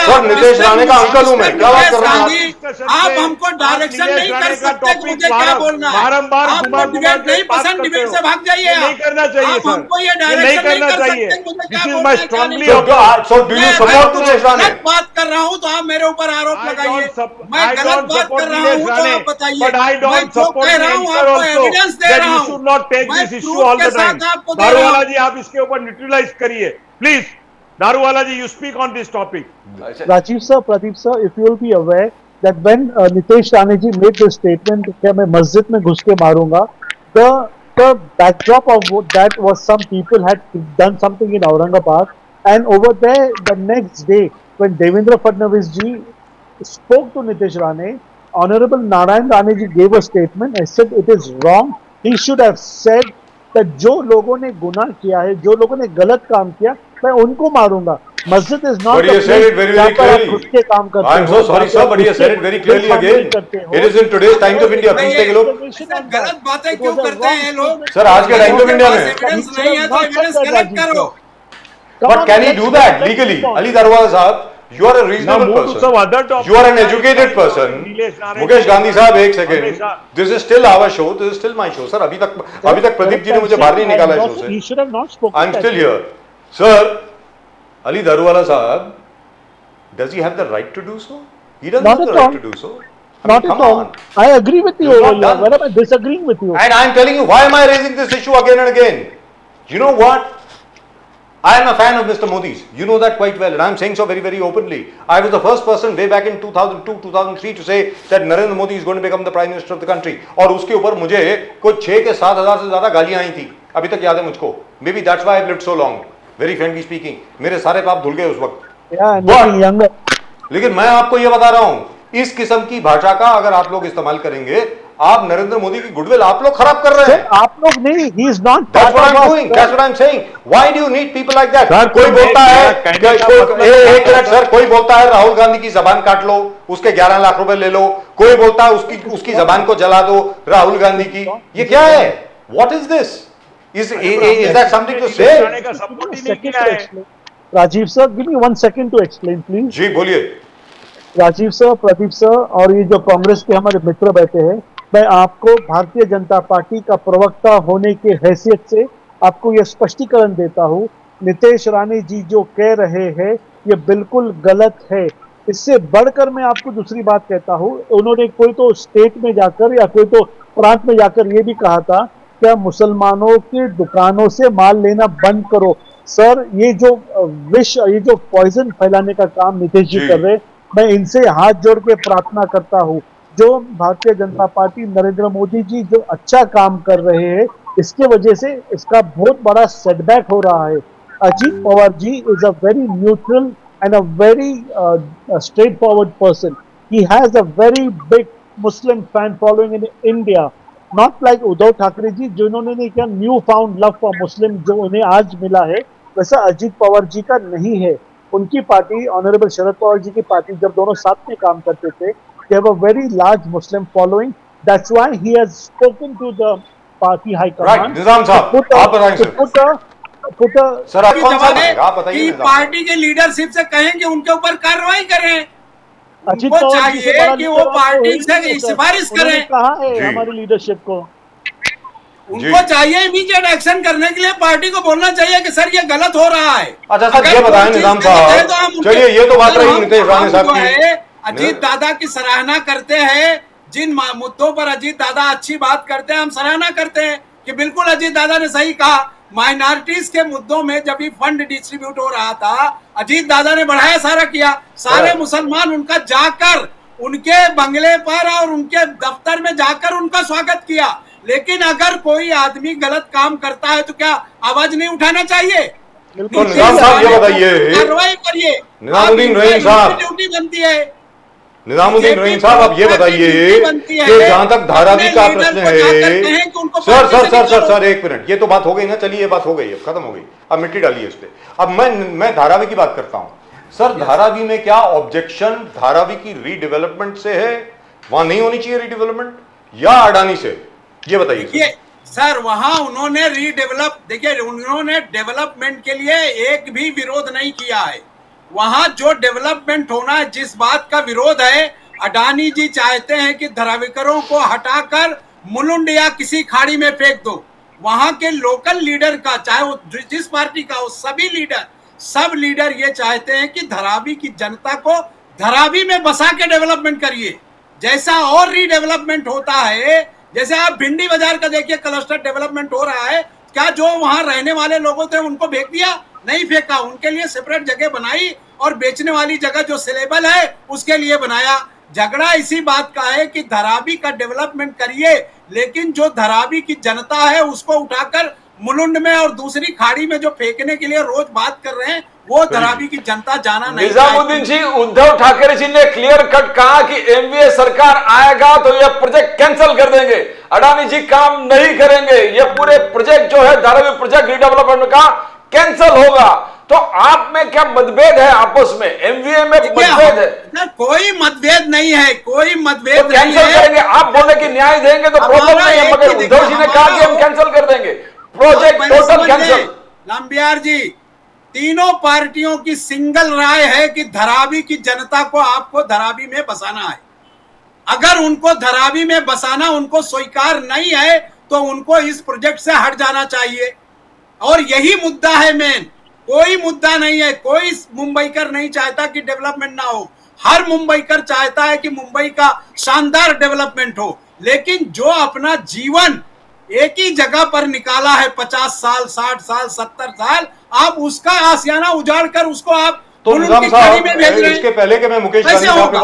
सर नीतीश राणे का अंकल हूं मैं, क्या बात कर रहे हैं आप? हमको डायरेक्शन नहीं कर सकते, मुझे क्या बोलना है? आपको डिबेट नहीं पसंद, डिबेट से भाग जाइए। नहीं करना चाहिए सर, हमको ये डायरेक्शन नहीं कर सकते, मुझे क्या बोलना है? बात कर रहा हूँ तो आप मेरे ऊपर आरोप लगाइए, मैं गलत बात कर रहा हूँ तो आप बताइए, मैं जो कह रहा हूँ आपको एविडेंस दे रहा हूँ, मैं प्रूफ के साथ आपको दे रहा हूँ। जी आप इसके ऊपर न्यूट्रलाइज करिए please. Daruwala ji, you speak on this topic. Rajiv sir, Pradeep sir, if you will be aware that when Nitesh Rane ji made the statement कि मैं मस्जिद में घुस के मारूंगा, the backdrop of that was some people had done something in Aurangabad, and over there the next day when Devendra Fadnavis ji spoke to Nitesh Rane, Honorable Narayan Rane ji gave a statement. I said it is wrong. He should have said that जो लोगों ने गुनाह किया है, जो लोगों ने गलत काम किया, मैं उनको मारूंगा। मस्जिद इज नॉट खुद के काम करते हैं। I'm so sorry sir, but you said it very clearly again. It is in today's Times of India. Please take a look. गलत बातें क्यों करते हैं लोग? सर आज के Times of India में एविडेंस नहीं है तो एविडेंस कलेक्ट करो। But can he do that legally? Ali Daruwala साहब, you are a reasonable person. You are an educated person. Mukesh Gandhi साहब एक second, this is still our show, this is still my show. Sir अभी तक प्रदीप जी ने मुझे बाहर नहीं निकाला है शो से. I am still here. Sir, Ali Daruwala साहब, does he have the right to do so? He doesn't have the right to do so. Not at all. I agree with you. Where am I disagreeing with you? And I am telling you, why am I raising this issue again and again? You know what? I am a fan of Mr. Modi's. You know that quite well, and I am saying so very, very openly. I was the first person way back in 2002, 2003 to say that Narendra Modi is going to become the Prime Minister of the country. और उसके ऊपर मुझे कुछ 6 के 7 हज़ार से ज़्यादा गालियाँ आई थी, अभी तक याद है मुझको. Maybe that's why I've lived so long. Very frankly speaking, मेरे सारे पाप धुल गए उस वक्त. लेकिन मैं आपको ये बता रहा हूँ, इस किस्म की भाषा का अगर आप लोग इस्तेमाल करेंगे, आप नरेंद्र मोदी की गुडविल आप लोग खराब कर रहे हैं। आप लोग नहीं, he is not That's what I'm doing. That's what I'm saying. Why do you need people like that? Sir, कोई बोलता है एक मिनट सर, कोई बोलता है राहुल गांधी की जबान काट लो, उसके 11 लाख रुपए ले लो। कोई बोलता है उसकी जबान को जला दो राहुल गांधी की। ये क्या है? What is this? Is that something to say? Rajiv sir, give me 1 second to explain please. जी बोलिए। राजीव सर, प्रदीप सर और ये जो कांग्रेस के हमारे मित्र बैठे हैं, मैं आपको भारतीय जनता पार्टी का प्रवक्ता होने के हैसियत से आपको ये स्पष्टीकरण देता हूँ, नितेश राणे जी जो कह रहे हैं ये बिल्कुल गलत है। इससे बढ़कर मैं आपको दूसरी बात कहता हूँ, उन्होंने कोई तो स्टेट में जाकर या कोई तो प्रांत में जाकर ये भी कहा था क्या मुसलमानों की दुकानों से माल लेना बंद करो। सर, ये जो विष, ये जो पॉइजन फैलाने का काम नितेश जी कर रहे हैं, मैं इनसे हाथ जोड़ के प्रार्थना करता हूँ, जो भारतीय जनता पार्टी नरेंद्र मोदी जी जो अच्छा काम कर रहे हैं, इसके वजह से इसका बहुत बड़ा सेटबैक हो रहा है। Ajit Pawar ji is a very neutral and a very straightforward person. He has a very big Muslim fan following in India, not like Uddhav Thackeray ji जिन्होंने क्या newfound love for Muslim जो उन्हें आज मिला है, वैसा अजीत पवार जी का नहीं है। उनकी पार्टी, ऑनरेबल शरद पवार जी की पार्टी, जब दोनों साथ में काम करते थे, they have a very large Muslim following. That's why he has spoken to the party high command. Right, निजाम साहब, आप बताएं सर। सर आप कौन सा आप बताइए। पार्टी के लीडरशिप से कहें कि उनके ऊपर कार्रवाई करें। अजीत उनको पवार जी से चाहिए बड़ा कि वो लीडर पार्टी आपको से वही सिफारिश उन्होंने करें। कहा है जी। हमारी लीडरशिप को, उनको चाहिए इमीडिएट एक्शन करने के लिए पार्टी को बोलना चाहिए कि सर ये गलत हो रहा है। अच्छा सर, अगर ये बताएं कोई चीज निजाम गलत है साहब, तो हम चलिए ये तो बात रही नितेश राणे साहब जो की। है, अजीत दादा की सराहना करते हैं, जिन मुद्दों पर अजीत दादा अच्छी बात करते हैं हम सराहना करते हैं कि बिल्कुल अजीत दादा ने सही कहा। माइनॉरिटीज के मुद्दों में जब भी फंड डिस्ट्रीब्यूट हो रहा था, अजीत दादा ने बढ़ाया सारा किया, सारे मुसलमान उनका जाकर उनके बंगले पर और उनके दफ्तर में जाकर उनका स्वागत किया। लेकिन अगर कोई आदमी गलत काम करता है तो क्या आवाज नहीं उठाना चाहिए? तो निजाम साहब ये बताइए, कार्रवाई करिए, निजामुद्दीन रहीम साहब, ड्यूटी बनती है। निजामुद्दीन रहीम साहब आप ये बताइए कि जहां तक धारावी का प्रश्न है, सर एक मिनट, ये तो बात हो गई ना, चलिए ये बात हो गई, अब खत्म हो गई, अब मिट्टी डालिए इस पे। अब मैं धारावी की बात करता हूं। सर धारावी में क्या ऑब्जेक्शन धारावी की रीडेवलपमेंट से है? वहां नहीं होनी चाहिए रीडेवलपमेंट, या अडानी से? ये बताइए। देखिए सर, वहां उन्होंने देखिए उन्होंने डेवलपमेंट के लिए एक भी विरोध नहीं किया है। वहां जो डेवलपमेंट होना है, जिस बात का विरोध है, अडानी जी चाहते हैं कि धाराविकरों को हटाकर मुलुंड या किसी खाड़ी में फेंक दो। वहां के लोकल लीडर का, चाहे वो जिस पार्टी का हो, सब लीडर ये चाहते हैं कि धारावी की जनता को धारावी में बसा के डेवलपमेंट करिए। जैसा और रीडेवलपमेंट होता है, जैसे आप भिंडी बाजार का देखिए, क्लस्टर डेवलपमेंट हो रहा है, क्या जो वहां रहने वाले लोगों थे उनको फेंक दिया? नहीं फेंका, उनके लिए सेपरेट जगह बनाई और बेचने वाली जगह जो सेलेबल है उसके लिए बनाया। झगड़ा इसी बात का है कि धारावी का डेवलपमेंट करिए, लेकिन जो धारावी की जनता है उसको उठाकर मुलुंड में और दूसरी खाड़ी में जो फेंकने के लिए रोज बात कर रहे हैं, वो धारावी की जनता जाना नहीं। निजामुद्दीन जी, उद्धव ठाकरे जी ने क्लियर कट कहा कि एनडीए सरकार आएगा तो यह प्रोजेक्ट कैंसिल कर देंगे, अडानी जी काम नहीं करेंगे, यह पूरे प्रोजेक्ट जो है धारावी प्रोजेक्ट रीडेवलपमेंट का कैंसिल होगा। तो आप में क्या मतभेद है आपस में? एमवीए में मतभेद है? कोई मतभेद नहीं है, कोई मतभेद तो कैंसिल करेंगे, आप बोले कि न्याय देंगे तो प्रॉब्लम नहीं है, मगर उद्धव जी ने कहा कि हम कैंसिल कर देंगे प्रोजेक्ट, टोटल कैंसिल। लंबियार जी, तीनों पार्टियों की सिंगल राय है कि धारावी की जनता को आपको धारावी में बसाना है। अगर उनको धारावी में बसाना उनको स्वीकार नहीं है तो उनको इस प्रोजेक्ट से हट जाना चाहिए। और यही मुद्दा है मेन, कोई मुद्दा नहीं है। कोई मुंबईकर नहीं चाहता कि डेवलपमेंट ना हो, हर मुंबईकर चाहता है कि मुंबई का शानदार डेवलपमेंट हो। लेकिन जो अपना जीवन एक ही जगह पर निकाला है 50 साल, 60 साल, 70 साल, आप उसका आसियाना उजाड़ कर उसको आप तो निजाम साहब, इसके पहले कि मैं मुकेश गांधी साहब के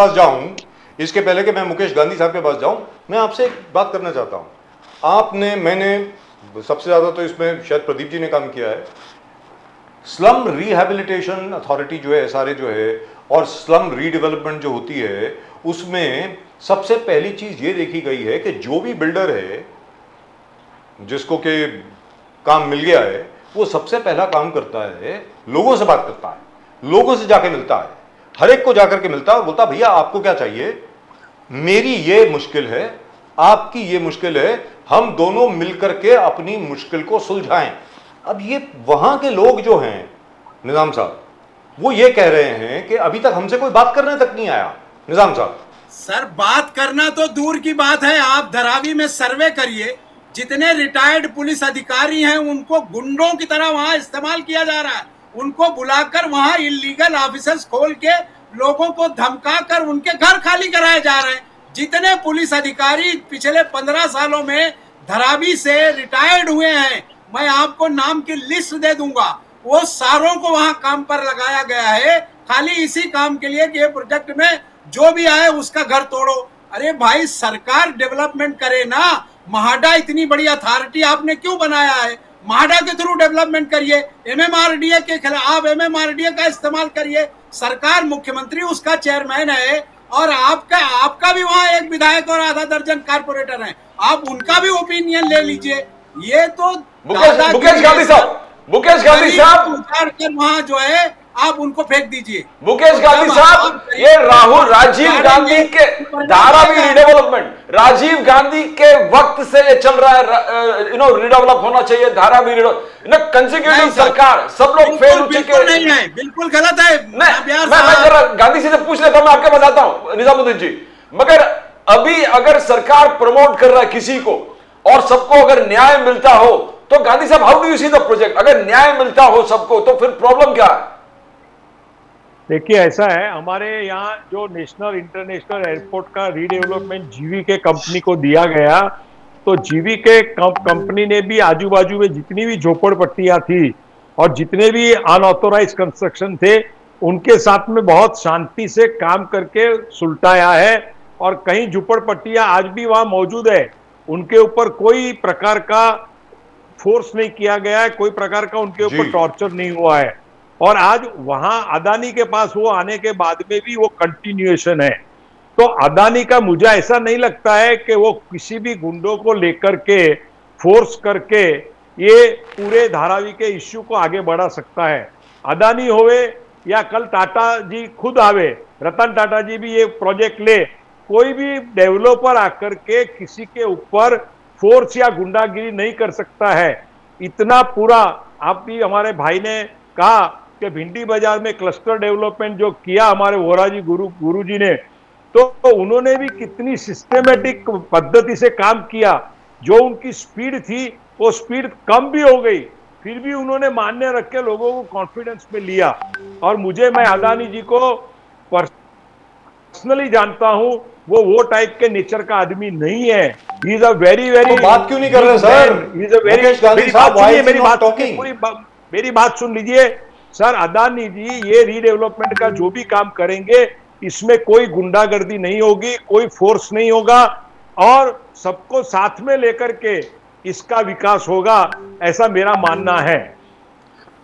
पास जाऊं, मैं आपसे एक बात करना चाहता हूं। मैंने सबसे ज्यादा तो इसमें शायद प्रदीप जी ने काम किया है। स्लम रिहैबिलिटेशन अथॉरिटी जो है, एसआरए जो है, और स्लम रीडेवलपमेंट जो होती है, उसमें सबसे पहली चीज ये देखी गई है कि जो भी बिल्डर है जिसको के काम मिल गया है, वो सबसे पहला काम करता है, लोगों से बात करता है, लोगों से जाके मिलता है, हर एक को जाकर के मिलता है और बोलता भैया आपको क्या चाहिए, मेरी ये मुश्किल है, आपकी ये मुश्किल है, हम दोनों मिलकर के अपनी मुश्किल को सुलझाएं। अब ये वहां के लोग जो हैं निजाम साहब, वो ये कह रहे हैं कि अभी तक हमसे कोई बात करने तक नहीं आया। निजाम साहब, सर बात करना तो दूर की बात है, आप धारावी में सर्वे करिए, जितने रिटायर्ड पुलिस अधिकारी हैं उनको गुंडों की तरह वहां इस्तेमाल किया जा रहा है, उनको बुलाकर वहां इलीगल ऑफिसेस खोल के लोगों को धमका कर उनके घर खाली कराए जा रहे हैं। जितने पुलिस अधिकारी पिछले 15 सालों में धारावी से रिटायर्ड हुए हैं, मैं आपको नाम की लिस्ट दे दूंगा, वो सारों को वहां काम पर लगाया गया है, खाली इसी काम के लिए कि ये प्रोजेक्ट में जो भी आए उसका घर तोड़ो। अरे भाई सरकार डेवलपमेंट करे ना, महाडा इतनी बड़ी अथॉरिटी आपने क्यों बनाया है, महाडा के थ्रू डेवलपमेंट करिए, एमएमआरडीए के खिलाफ आप एमएमआरडीए का इस्तेमाल करिए, सरकार मुख्यमंत्री उसका चेयरमैन है और आपका भी वहां एक विधायक और आधा दर्जन कारपोरेटर हैं, आप उनका भी ओपिनियन ले लीजिए। ये तो मुकेश गांधी साहब उतार कर वहां जो है आप उनको फेंक दीजिए। मुकेश गांधी साहब, ये राजीव गांधी के धारावी रिडेवलपमेंट, राजीव गांधी के वक्त से ये चल रहा है, रिडेवलप होना चाहिए धारावी कंसेक्यूटिव सरकार, सब लोग फेल हो चुके नहीं है, बिल्कुल गलत है। मैं जरा गांधी जी से पूछ लेता हूं, मैं आपको बताता हूं निजामुद्दीन जी, मगर अभी अगर सरकार प्रमोट कर रहा है किसी को और सबको अगर न्याय मिलता हो तो गांधी साहब how do you see the project, अगर न्याय मिलता हो सबको तो फिर प्रॉब्लम क्या है? देखिए ऐसा है, हमारे यहाँ जो नेशनल इंटरनेशनल एयरपोर्ट का रीडेवलपमेंट जीवीके कंपनी को दिया गया, तो जीवीके कंपनी ने भी आजू बाजू में जितनी भी झोपड़पट्टियां थी और जितने भी अनऑथोराइज कंस्ट्रक्शन थे उनके साथ में बहुत शांति से काम करके सुलटाया है, और कहीं झोपड़पट्टियां आज भी वहां मौजूद है, उनके ऊपर कोई प्रकार का फोर्स नहीं किया गया है, कोई प्रकार का उनके ऊपर टॉर्चर नहीं हुआ है, और आज वहां अदानी के पास वो आने के बाद में भी वो कंटिन्यूएशन है। तो अदानी का मुझे ऐसा नहीं लगता है कि वो किसी भी गुंडों को लेकर के फोर्स करके ये पूरे धारावी के इश्यू को आगे बढ़ा सकता है। अदानी होवे या कल टाटा जी खुद आवे, रतन टाटा जी भी ये प्रोजेक्ट ले, कोई भी डेवलपर आकर के किसी के ऊपर फोर्स या गुंडागिरी नहीं कर सकता है। इतना पूरा, आप भी हमारे भाई ने कहा कि भिंडी बाजार में क्लस्टर डेवलपमेंट जो किया हमारे वोरा जी गुरु जी ने, तो उन्होंने भी कितनी सिस्टेमेटिक पद्धति से काम किया। जो उनकी स्पीड थी वो स्पीड कम भी हो गई, फिर भी उन्होंने मान्य रख के लोगों को कॉन्फिडेंस में लिया। और मैं अदानी जी को पर्सनली जानता हूं, वो टाइप के नेचर का आदमी नहीं है। ही इज अ वेरी बात क्यों नहीं कर रहे सर? मेरी बात सुन लीजिए सर, अदानी जी ये रीडेवलपमेंट का जो भी काम करेंगे इसमें कोई गुंडागर्दी नहीं होगी, कोई फोर्स नहीं होगा, और सबको साथ में लेकर के इसका विकास होगा, ऐसा मेरा मानना है।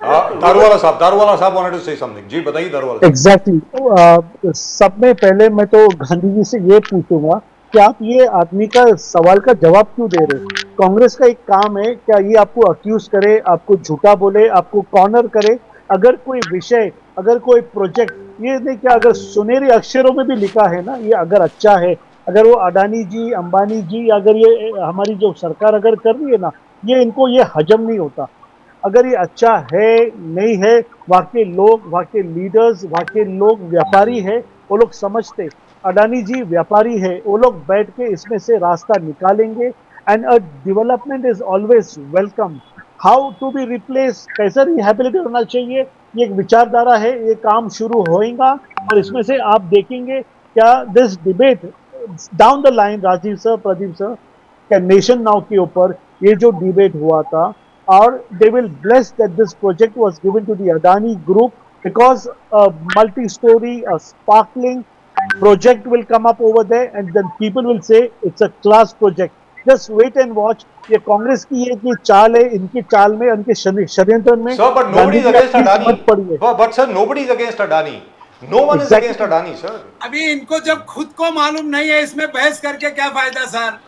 दारूवाला साहब wanted to say something. जी बताइए दारूवाला। एग्जैक्टली सब में पहले मैं तो गांधी जी से ये पूछूंगा कि आप ये आदमी का सवाल का जवाब क्यों दे रहे हो? कांग्रेस का एक काम है क्या ये आपको अक्यूज करे, आपको झूठा बोले, आपको कॉर्नर करे? अगर कोई विषय, अगर कोई प्रोजेक्ट, ये नहीं क्या अगर सुनहरे अक्षरों में भी लिखा है ना, ये अगर अच्छा है, अगर वो अडानी जी, अंबानी जी, अगर ये हमारी जो सरकार अगर कर रही है ना, ये इनको ये हजम नहीं होता। अगर ये अच्छा है नहीं है, वहाँ के लोग, वहाँ के लीडर्स, वहाँ के लोग व्यापारी है, वो लोग समझते। अडानी जी व्यापारी है, वो लोग बैठ के इसमें से रास्ता निकालेंगे। And a development is always welcome. How to be replace, कैसे रिहेबिलिटेट होना चाहिए, ये एक विचारधारा है, ये काम शुरू होएगा। और इसमें से आप देखेंगे क्या this debate down the line, Rajiv sir, Pradeep sir, क्या नेशन नाउ के ऊपर ये जो डिबेट हुआ था, और they will bless that this project was given to the Adani group because a multi-story, a sparkling project will come up over there, and then people will say it's a class project. Just wait and watch. ये कांग्रेस की ये चाल है, इनकी चाल में, उनके षड्यंत्र में। Sir, but nobody is against Adani. But sir, nobody is against Adani. No one is Exactly. against Adani, sir. अभी इनको जब खुद को मालूम नहीं है, इसमें बहस करके क्या फायदा सर?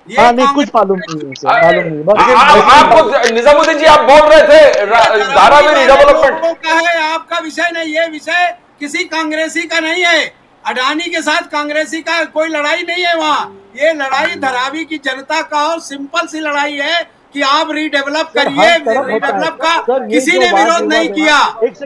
हाँ नहीं, कुछ मालूम नहीं है सर, मालूम नहीं। आपको निजामुद्दीन जी आप बोल रहे थे धारा में रिडेवलपमेंट लोगों का है, आपका विषय नहीं, ये विषय किसी कांग्रेसी का नहीं है। अडानी के साथ कांग्रेसी का कोई लड़ाई नहीं है वहाँ। ये लड़ाई धारावी की जनता का और सिंपल सी लड़ाई है कि आप रीडेवलप करिए। रीडेवलप का किसी ने विरोध नहीं किया।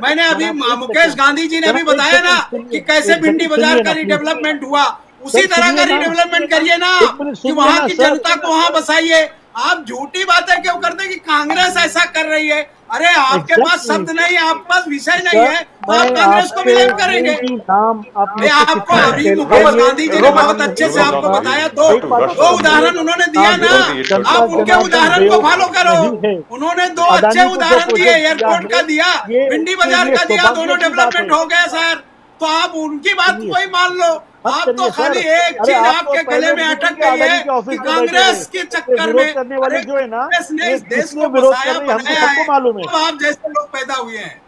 मैंने अभी मुकेश गांधी जी ने भी बताया ना कि कैसे भिंडी बाजार का रीडेवलपमेंट हुआ, उसी तरह का रीडेवलपमेंट करिए ना कि वहाँ की जनता को वहाँ बसाइए। आप झूठी बातें क्यों करते कि कांग्रेस ऐसा कर रही है? अरे आपके पास शब्द नहीं है, आपके पास विषय नहीं है, तो आप कांग्रेस को ब्लेम करेंगे। मैं आपको अभी मुकेश गांधी जी ने बहुत अच्छे से आपको बताया, दो उदाहरण उन्होंने दिया ना, आप उनके उदाहरण को फॉलो करो। उन्होंने दो अच्छे उदाहरण दिए, एयरपोर्ट का दिया, भिंडी बाजार का दिया, दोनों डेवलपमेंट हो गए सर। तो आप उनकी बात को ही मान लो। आप तो खाली एक चीज आपके गले में अटक गई है कि कांग्रेस के चक्कर में करने वाले जो है ना, कांग्रेस ने इस देश को विरोध बसाया, कर रहे हैं, हमको बनाया सबको मालूम है। है। अब आप जैसे लोग पैदा हुए हैं।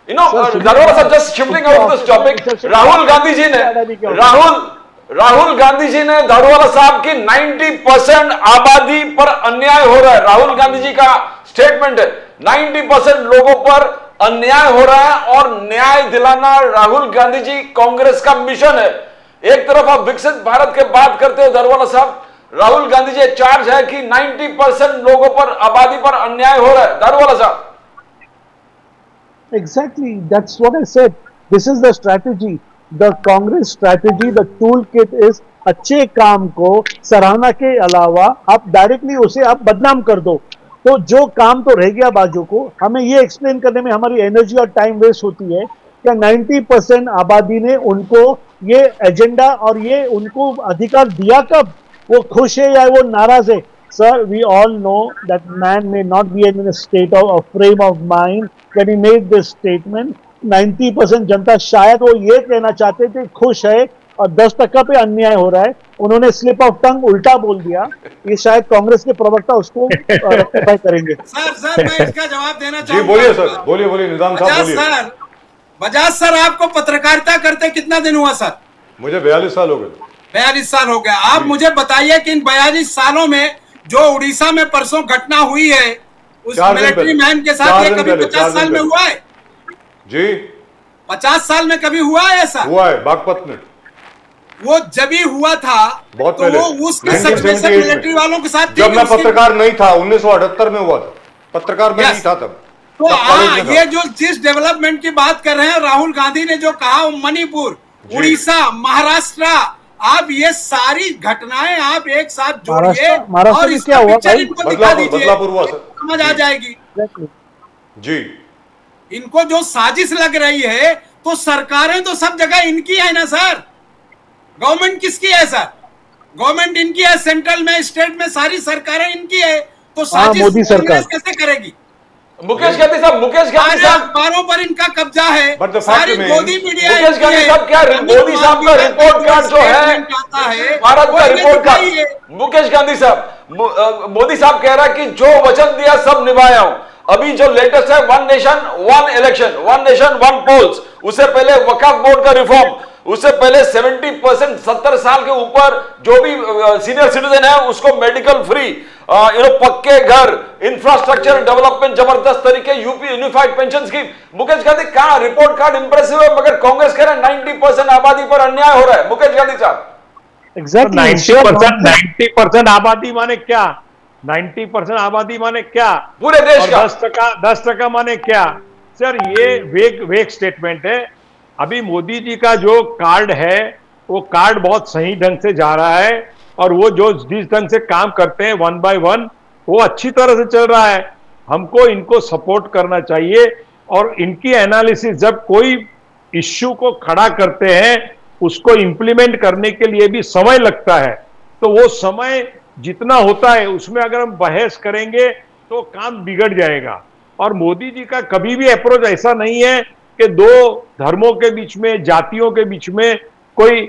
You know, Dharwala sir, just shifting out of this topic, Rahul Gandhi ji ने दारूवाला साहब की 90% आबादी पर अन्याय हो रहा है। राहुल गांधी जी का स्टेटमेंट है 90% लोगों पर अन्याय हो रहा है और न्याय दिलाना राहुल गांधी जी कांग्रेस का मिशन है। एक तरफ आप विकसित भारत के बात करते हो दारूवाला साहब, राहुल गांधी जी चार्ज है कि 90% लोगों पर आबादी पर अन्याय हो रहा है। दारूवाला साहब, Exactly, that's what I said. This is the strategy. The Congress strategy, the toolkit is अच्छे काम को सराहना के अलावा आप डायरेक्टली उसे आप बदनाम कर दो, तो जो काम तो रह गया बाजू को, हमें ये एक्सप्लेन करने में हमारी एनर्जी और टाइम वेस्ट होती है कि 90% आबादी ने उनको ये एजेंडा और ये उनको अधिकार दिया कब? वो खुश है या वो नाराज है? Sir, we all know that man may not be in a state of a frame of mind when he made this statement. 90% जनता शायद वो ये कहना चाहते थे खुश है और 10% पे अन्याय हो रहा है। उन्होंने स्लिप ऑफ टंग उल्टा बोल दिया। ये शायद कांग्रेस के प्रवक्ता उसको रेक्टिफाई करेंगे। सर मैं इसका जवाब देना जी चाहूंगा। बोलिए सर, बोलिए निजाम साहब बोलिए। बजाज सर आपको पत्रकारिता करते कितना दिन हुआ सर? मुझे 42 साल हो गए। 42 साल हो गया। आप मुझे बताइए कि इन 42 सालों में जो उड़ीसा में परसों घटना हुई है उस मिलिट्री मैन के साथ, ये कभी 50 साल में हुआ है? जी 50 साल में कभी हुआ है ऐसा? हुआ है बागपत में। वो जब ही हुआ था बहुत तो पहले, वो उसकी सिचुएशन मिलिट्री वालों के साथ थी। जब मैं पत्रकार नहीं था, 1978 में हुआ था, पत्रकार में नहीं था तब। तो ये जो जिस डेवलपमेंट की बात कर रहे हैं, राहुल गांधी ने जो कहा मणिपुर, उड़ीसा, महाराष्ट्र, आप ये सारी घटनाएं आप एक साथ जोड़िए और इसका पिक्चर इनको दिखा दीजिए, बदलापुर हुआ सर, समझ आ जाएगी। जी इनको जो साजिश लग रही है, तो सरकारें तो सब जगह इनकी है ना सर। गवर्नमेंट किसकी है सर? गवर्नमेंट इनकी है, सेंट्रल में, स्टेट में सारी सरकारें इनकी है, तो साजिश मोदी सरकार कैसे करेगी? मुकेश गांधी साहब अखबारों पर इनका कब्जा है, सारी गोदी मीडिया। मुकेश गांधी साहब क्या मोदी साहब का रिपोर्ट कार्ड जो है भारत का रिपोर्ट कार्ड, मुकेश गांधी साहब, मोदी साहब कह रहा है कि जो वचन दिया सब निभाया हूं। अभी जो लेटेस्ट है 1 नेशन 1 इलेक्शन, 1 नेशन 1 पोल्स, उससे पहले वक्फ बोर्ड का रिफॉर्म, उससे पहले 70% 70 साल के ऊपर जो भी सीनियर सिटीजन है उसको मेडिकल फ्री, पक्के घर, इंफ्रास्ट्रक्चर डेवलपमेंट जबरदस्त तरीके, UP unified pension scheme. Mukesh Gandhi कहा रिपोर्ट कार्ड इंप्रेसिव है, मगर कांग्रेस कह रहा है 90% आबादी पर अन्याय हो रहा है। मुकेश गांधी साहब, एग्जैक्टली 90% आबादी माने क्या? 90% आबादी माने क्या? पूरे देश का 10% माने क्या? सर ये वेग स्टेटमेंट है। अभी मोदी जी का जो कार्ड है वो कार्ड बहुत सही ढंग से जा रहा है और वो जो जिस ढंग से काम करते हैं 1 by 1 वो अच्छी तरह से चल रहा है। हमको इनको सपोर्ट करना चाहिए और इनकी एनालिसिस, जब कोई इश्यू को खड़ा करते हैं उसको इंप्लीमेंट करने के लिए भी समय लगता है, तो वो समय जितना होता है उसमें अगर हम बहस करेंगे तो काम बिगड़ जाएगा। और मोदी जी का कभी भी अप्रोच ऐसा नहीं है कि दो धर्मों के बीच में, जातियों के बीच में कोई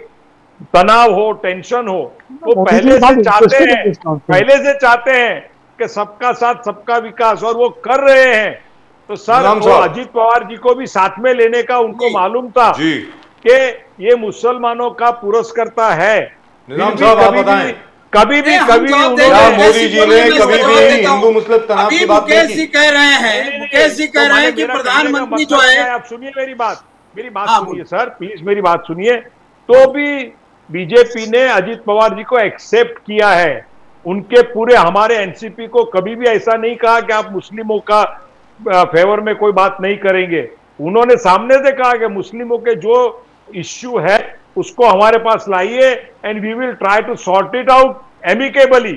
तनाव हो, टेंशन हो। वो पहले से चाहते हैं कि सबका साथ सबका विकास, और वो कर रहे हैं। तो सर निजाम वो साहब। अजीत पवार जी को भी साथ में लेने का उनको जी। मालूम था जी कि ये मुसलमानों का पुरस्कर्ता है। निजाम फिर भी साहब, आप कभी भी- बताएं। कभी भी नहीं, हम कभी भी जवाब क्या उन्होंने देंगे। मोदी जी ने मैं कभी जवाब भी देता हूं। हिंदू मुस्लिम तनाव अभी की बात नहीं मुकेश जी की? कह रहे नहीं, हैं, नहीं, मुकेश जी तो कह रहे मैंने हैं कि मेरा कहने का प्रधानमंत्री मतलब जो क्या है, आप सुनिए मेरी बात हाँ, सुनिए सर, प्लीज मेरी बात सुनिए। तो भी बीजेपी ने अजीत पवार जी को एक्सेप्ट किया है। उनके पूरे हमारे एनसीपी को कभी भी ऐसा नहीं कहा कि आप मुस्लिमों का फेवर में कोई बात नहीं करेंगे। उन्होंने सामने से कहा कि मुस्लिमों के जो इश्यू है उसको हमारे पास लाइए and we will try to sort it out amicably.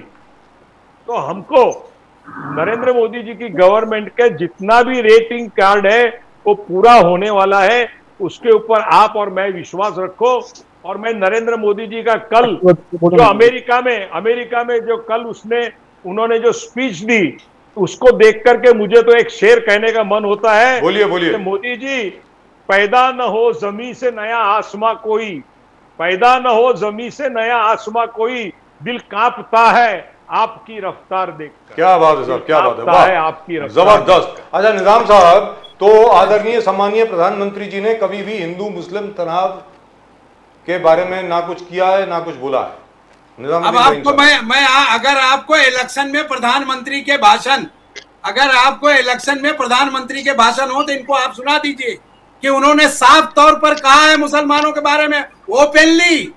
तो हमको नरेंद्र मोदी जी की गवर्नमेंट के जितना भी रेटिंग कार्ड है वो पूरा होने वाला है, उसके ऊपर आप और मैं विश्वास रखो। और मैं नरेंद्र मोदी जी का कल जो अमेरिका में जो कल उन्होंने जो स्पीच दी उसको देख करके मुझे तो एक शेर कहने का मन होता है। बोलिए, बोलिए। कि मोदी जी, पैदा न हो जमी से नया आसमां कोई, पैदा न हो जमी से नया आसमां कोई, दिल कांपता है आपकी रफ्तार देखकर। क्या बात है साहब, क्या बात है, कांपता है वाह, आपकी रफ्तार। जबरदस्त। अच्छा निजाम साहब, तो आदरणीय सम्मानीय प्रधानमंत्री जी ने कभी भी हिंदू मुस्लिम तनाव के बारे में ना कुछ किया है ना कुछ बोला है। अब आपको अगर आपको इलेक्शन में प्रधानमंत्री के भाषण, अगर आपको इलेक्शन में प्रधानमंत्री के भाषण हो तो इनको आप सुना दीजिए कि उन्होंने साफ तौर पर कहा है मुसलमानों के बारे में ओपनली।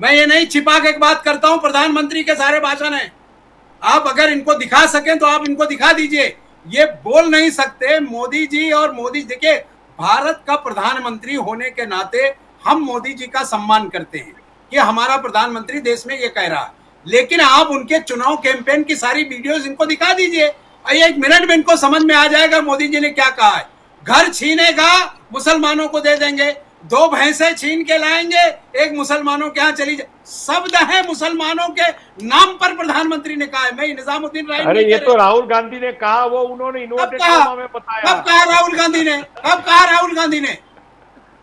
मैं ये नहीं छिपा के बात करता हूं, प्रधानमंत्री के सारे भाषण हैं। आप अगर इनको दिखा सकें तो आप इनको दिखा दीजिए। ये बोल नहीं सकते मोदी जी, और मोदी देखिए, भारत का प्रधानमंत्री होने के नाते हम मोदी जी का सम्मान करते हैं कि हमारा प्रधानमंत्री देश में ये कह रहा है, लेकिन आप उनके चुनाव कैंपेन की सारी वीडियोस इनको दिखा दीजिए। एक मिनट में इनको समझ में आ जाएगा मोदी जी ने क्या कहा है। घर छीनेगा मुसलमानों को दे देंगे, 2 भैंसे छीन के लाएंगे, एक मुसलमानों के यहाँ चली जाए, शब्द है मुसलमानों के नाम पर प्रधानमंत्री ने कहा है। मैं निजामुद्दीन राय, अरे ये तो राहुल गांधी ने कहा, वो उन्होंने इन्वर्टेड कॉमा में बताया। कब कहा राहुल गांधी ने? कब कहा राहुल गांधी ने?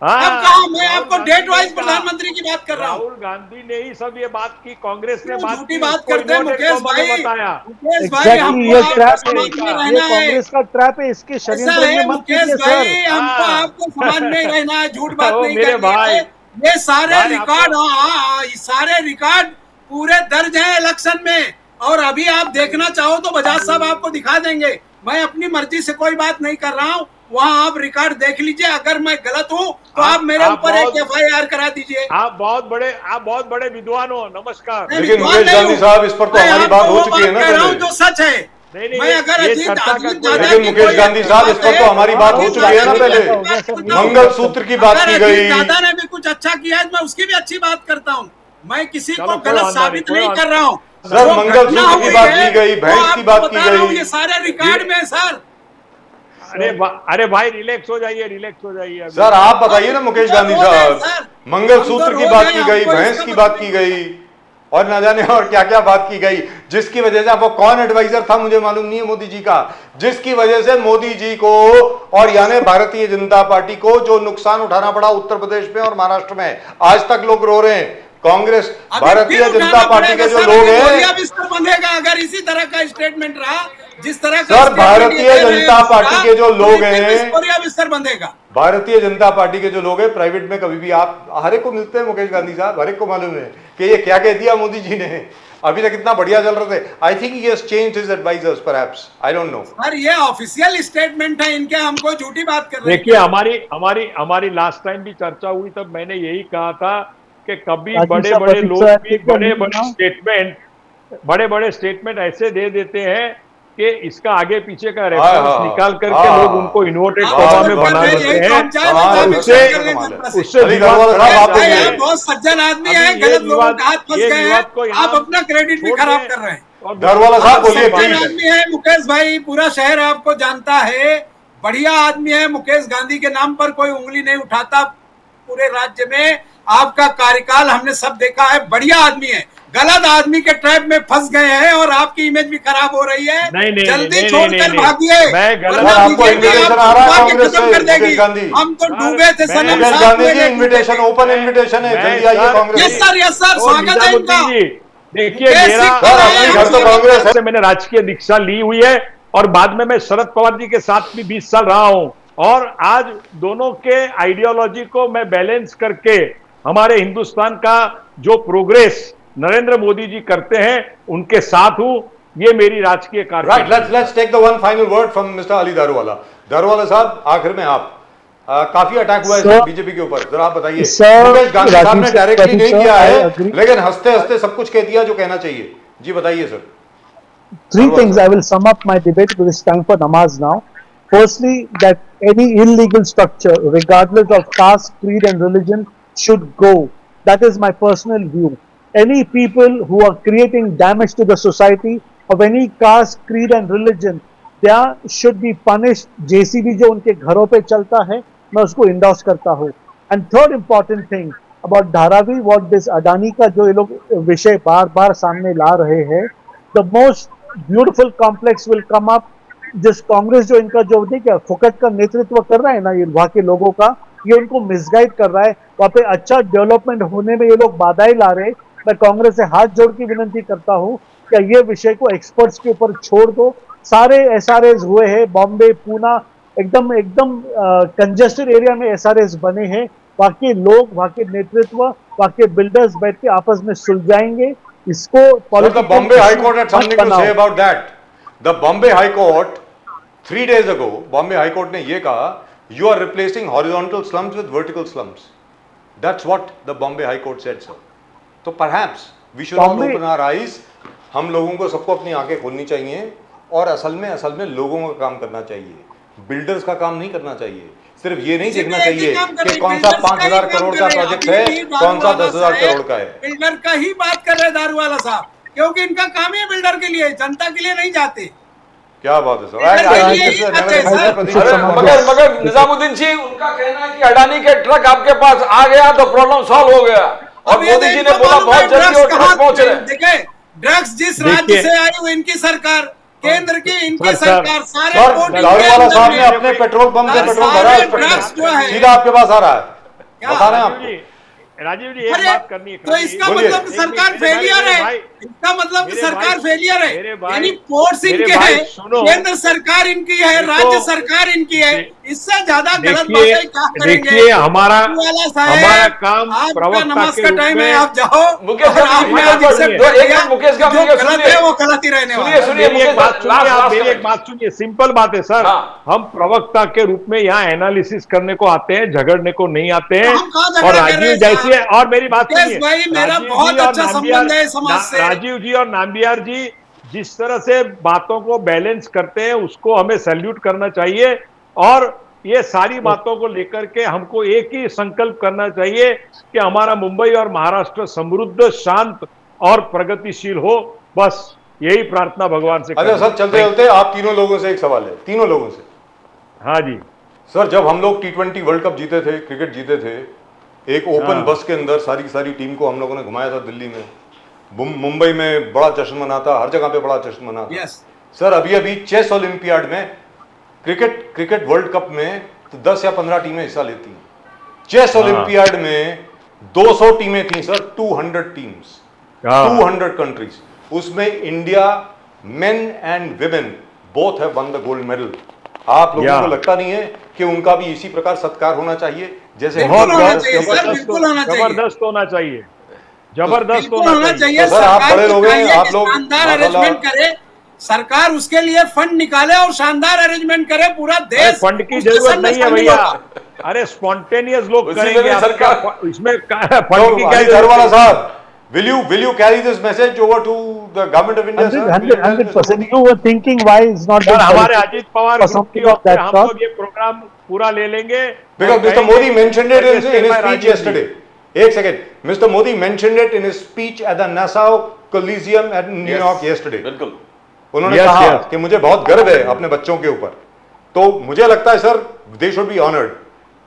हाँ, कब कहा? मैं आपको डेट वाइज प्रधानमंत्री की बात कर रहा हूँ। राहुल गांधी ने ही सब ये बात की, कांग्रेस ने बात झूठी की, बात उसको करते हैं inverted मुकेश comma में भाई। बताया। मुकेश भाई, Exactly, हमको ये आपको ट्रैप समाज में है, रहना ये है। कांग्रेस का ट्रैप है, इसके ऐसा षड्यंत्र है में मत मुकेश कीजिए भाई, सर। हमको हाँ। आपको समाज में रहना है, झूठ बात ओ, नहीं मेरे करनी भाई। है। ये सारे भाई, रिकॉर्ड, आपको- हाँ, ये सारे रिकॉर्ड पूरे दर्ज हैं इलेक्शन में, और अभी आप देखना चाहो तो बजाज साहब आपको दिखा देंगे। मैं अपनी मर्जी से कोई बात नहीं कर रहा हूँ, वहाँ आप रिकॉर्ड देख लीजिए। अगर मैं गलत हूँ तो आप मेरे ऊपर एक FIR करा दीजिए। आप बहुत बड़े विद्वान हो, नमस्कार। मैं लेकिन विद्वान मुकेश नहीं गांधी हूँ। साहब, इस पर तो मैं हमारी आपको बात हो वो चुकी है ना कह रहा हूँ पहले। जो सच है। नहीं, मैं अगर ये अजीत चर्चा का अजीत कोई- दादा लेकिन की मुकेश कोई गांधी साहब, इस पर तो हमारी बात हो अजीत चुकी है ना दादा की पहले। कोई बात बताऊं। मंगलसूत्र की बात अगर की अजीत गई। दादा ने भी कुछ अच्छा किया है, मैं उसकी भी अच्छी बात करता हूँ। मैं किसी चलो, को कोई गलत वादा साबित नहीं, नहीं कोई कर रहा हूँ। सर, जो मंगलसूत्र घटना की हुई बात है, की गई, वो भैंस की आपको बात की बता रहा हूँ, गई। ये सारे रिकॉर्ड में सर। अरे भाई रिलैक्स हो जाइए अभी। सर आप बताइए ना मुकेश गांधी रोज है, साहब, सर। मंगलसूत्र हम तो की रोज बात हैं, की गई, हमको भैंस इसका की मतलब बात की गई, और ना जाने और क्या क्या बात की गई, जिसकी वजह से आपको कौन एडवाइजर था मुझे मालूम नहीं है मोदी जी का, जिसकी वजह से मोदी जी को और यानी भारतीय जनता पार्टी को जो नुकसान उठाना पड़ा उत्तर प्रदेश में और महाराष्ट्र में, आज तक लोग रो रहे हैं। कांग्रेस, भारतीय जनता पार्टी के जो लोग हैं, बिस्तर बंधेगा अगर इसी तरह का स्टेटमेंट रहा, जिस तरह का सर statement भारतीय ये दे रहे हैं जनता पार्टी के जो तो लोग इसी हैं, बिस्तर बंधेगा। भारतीय जनता पार्टी के जो लोग हैं, प्राइवेट में कभी भी आप हर एक को मिलते हैं मुकेश गांधी साहब, हर एक को मालूम है कि ये क्या कह दिया मोदी जी ने। अभी तक इतना बढ़िया चल रहे थे। I think he has changed his advisers perhaps, I don't know. Sir ये ऑफिशियल स्टेटमेंट है इनके, हमको झूठी बात कर रहे हैं। देखिए हमारी लास्ट टाइम भी चर्चा हुई, तब मैंने यही कहा था कि कभी राजीव बड़े साहब, बड़े प्रतीक लोग साहब, भी एक बार बड़े बड़े स्टेटमेंट ऐसे दे देते हैं कि इसका आगे पीछे का हाँ, रेफरेंस हाँ, निकाल करके हाँ, लोग उनको इन्वर्टेड हाँ, कॉमा हाँ, में हाँ, बना हाँ, देते हाँ, हैं। उससे अली गढ़वाल साहब, आप भाई बोलिए। आप बहुत सज्जन आदमी अभी हैं, ये गलत लोगों विवाद- के हाथ फंस ये गए विवाद को हैं, यहाँ आप अपना क्रेडिट भी छोड़ खराब दें। कर रहे हैं। और गढ़वाला साहब बोलिए सज्जन प्लीज। आदमी है मुकेश भाई, पूरा शहर आपको जानता है, बढ़िया आदमी है। मुकेश गांधी के नाम पर कोई उंगली नहीं उठाता पूरे राज्य में। आपका कार्यकाल हमने सब देखा है, बढ़िया आदमी है। गलत आदमी के ट्रैप में फंस गए हैं और आपकी इमेज भी खराब हो रही है। नहीं, जल्दी नहीं, छोड़कर नहीं, भागिए, मैं गलत- वरना आपको बीजेपी इन्विटेशन आपको आ रहा है डुबा के कांग्रेस खत्म से, कर देगी। मुकेश गांधी। हम तो डूबे थे सनम मुकेश साथ गांधी में जी, गए इन्विटेशन, ओपन इन्विटेशन है, जल्दी आइए Congress. Yes sir, yes sir, और स्वागत है इनका। निजामुद्दीन जी, देखिए मुकेश मेरा जी, सर, अपने घर तो कांग्रेस है। से मैंने राजकीय दीक्षा ली हुई है और बाद में मैं शरद पवार जी के साथ भी 20 साल रहा हूं, और आज दोनों के आइडियोलॉजी को मैं बैलेंस करके हमारे हिंदुस्तान का जो प्रोग्रेस नरेंद्र मोदी जी करते हैं उनके साथ हूं। ये मेरी राजकीय Right, कारकिर्दी। let's take the one final word from Mr. Ali Daruwala. Daruwalla साहब, आखिर में आप काफी अटैक हुआ है बीजेपी के ऊपर, जरा आप बताइए। मुकेश गांधी साहब ने डायरेक्टली नहीं किया है, लेकिन हंसते हंसते सब कुछ कह दिया जो कहना चाहिए। जी बताइए sir. Three things I will sum up my debate because it's time for namaz now. Firstly, that any illegal structure, regardless of caste, creed and religion, should go. That is my personal view. Any people who are creating damage to the society of any caste, creed and religion, they should be punished. JCB जो उनके घरों पे चलता है, मैं उसको endorse करता हूँ. And third important thing about Dharavi, what this Adani का जो ये लोग विषय बार बार सामने ला रहे हैं, the most beautiful complex will come up. जिस कांग्रेस जो इनका जो देखिए फोकट का नेतृत्व कर रहा है ना, ये वहाँ के लोगों का, ये उनको मिसगाइड कर रहा है। वहाँ पे अच्छा डेवलपमेंट होने में ये लोग बाधाएं ला रहे हैं। मैं कांग्रेस से हाथ जोड़ के विनती करता हूँ कि ये विषय को एक्सपर्ट्स के ऊपर छोड़ दो। सारे SRAs हुए हैं, बॉम्बे, पूना, एकदम एकदम कंजेस्टेड एरिया में SRAs बने हैं। वहाँ के लोग, वहाँ के नेतृत्व, वहाँ के बिल्डर्स बैठ के आपस में सुलझाएंगे इसको। The Bombay High Court had something to say about that. The Bombay High Court 3 days ago, Bombay High Court ने ये कहा, you are replacing horizontal slums with vertical slums. That's what the Bombay High Court said, sir. So perhaps we should all open our eyes. हम लोगों को सबको अपनी आंखें खोलनी चाहिए और असल में लोगों का काम करना चाहिए, बिल्डर्स का काम नहीं करना चाहिए। सिर्फ ये नहीं देखना चाहिए कि कौन सा 5,000 करोड़ का प्रोजेक्ट है, कौन सा 10,000 करोड़ का है। बिल्डर का ही बात कर रहे दारूवाला साहब, क्योंकि इनका काम ही बिल्डर के लिए, जनता के लिए नहीं जाते। क्या बात है सर। मगर निजामुद्दीन जी, उनका कहना है कि अडानी के ट्रक आपके पास आ गया तो प्रॉब्लम सॉल्व हो गया, और मोदी जी ने बोला बहुत जल्दी और ट्रक पहुंच रहे। देखिए, ड्रग्स जिस राज्य से आई वो इनकी सरकार, केंद्र की इनकी सरकार, सारे दारूवाला साहब ने अपने पेट्रोल पंप से पेट्रोल भरा, सीधा आपके पास आ रहा है, बता रहे हैं आपको। राजीव जी, एक बात करनी है। तो इसका मतलब सरकार फेलियर है, इसका मतलब सरकार फेलियर है। यानी पोर्ट्स इनके हैं, केंद्र सरकार इनकी है, राज्य सरकार इनकी है, इससे ज्यादा गलत बातें क्या करेंगे। देखिए, हमारा काम आपका नमाज का टाइम है, आप जाओ। मुकेश का गलत है वो गलत ही रहने वाला। मेरी एक बात सुनिए, सिंपल बात है सर। हम प्रवक्ता के रूप में यहाँ एनालिसिस करने को आते हैं, झगड़ने को नहीं आते हैं। और राजीव जैसे, और मेरी बात सुनिए, भाई मेरा बहुत अच्छा संबंध है समाज से। राजीव जी और नाम्बियार जी जिस तरह से बातों को बैलेंस करते हैं उसको हमें सैल्यूट करना चाहिए। और ये सारी बातों को लेकर के हमको एक ही संकल्प करना चाहिए कि हमारा मुंबई और महाराष्ट्र समृद्ध, शांत और प्रगतिशील हो। बस यही प्रार्थना भगवान से। अच्छा सर, चलते चलते आप तीनों लोगों से एक सवाल है, तीनों लोगों से। हाँ जी सर, जब हम लोग T20 वर्ल्ड कप जीते थे, क्रिकेट जीते थे, एक ओपन बस के अंदर सारी टीम को हम लोगों ने घुमाया था दिल्ली में, मुंबई में बड़ा जश्न मना था, हर जगह पे बड़ा जश्न मना था। सर, अभी चेस ओलंपियाड में, क्रिकेट वर्ल्ड कप में तो 10 या 15 टीमें हिस्सा लेती हैं। चेस ओलंपियाड में 200 टीमें थी सर, 200 टीम्स, 200 कंट्रीज। उसमें India, main and women both have one the gold medal. आप लोगों को लगता नहीं है कि उनका भी इसी प्रकार सत्कार होना चाहिए जैसे? जबरदस्त होना चाहिए, जबरदस्त होना चाहिए। सर, आप बड़े लोग हैं, आप लोग शानदार अरेंजमेंट करे, सरकार उसके लिए फंड निकाले और शानदार अरेंजमेंट करे। पूरा देश, फंड की जरूरत नहीं है भैया, अरे स्पॉन्टेनियस लोग करेंगे सरकार, इसमें फंड की क्या दारूवाला साहब, will you carry this message over to the government of India, sir? 100%. You were thinking why is not sir, हमारे अजीत पवार ग्रुप की ओर से हम लोग ये प्रोग्राम पूरा ले लेंगे। Because Mr. Modi mentioned it in his speech yesterday. एक second, Mr. Modi mentioned it in his speech at the Nassau Coliseum at New York yesterday. बिल्कुल, उन्होंने कहा कि मुझे बहुत गर्व है अपने बच्चों के ऊपर। तो मुझे लगता है sir, they should be honored.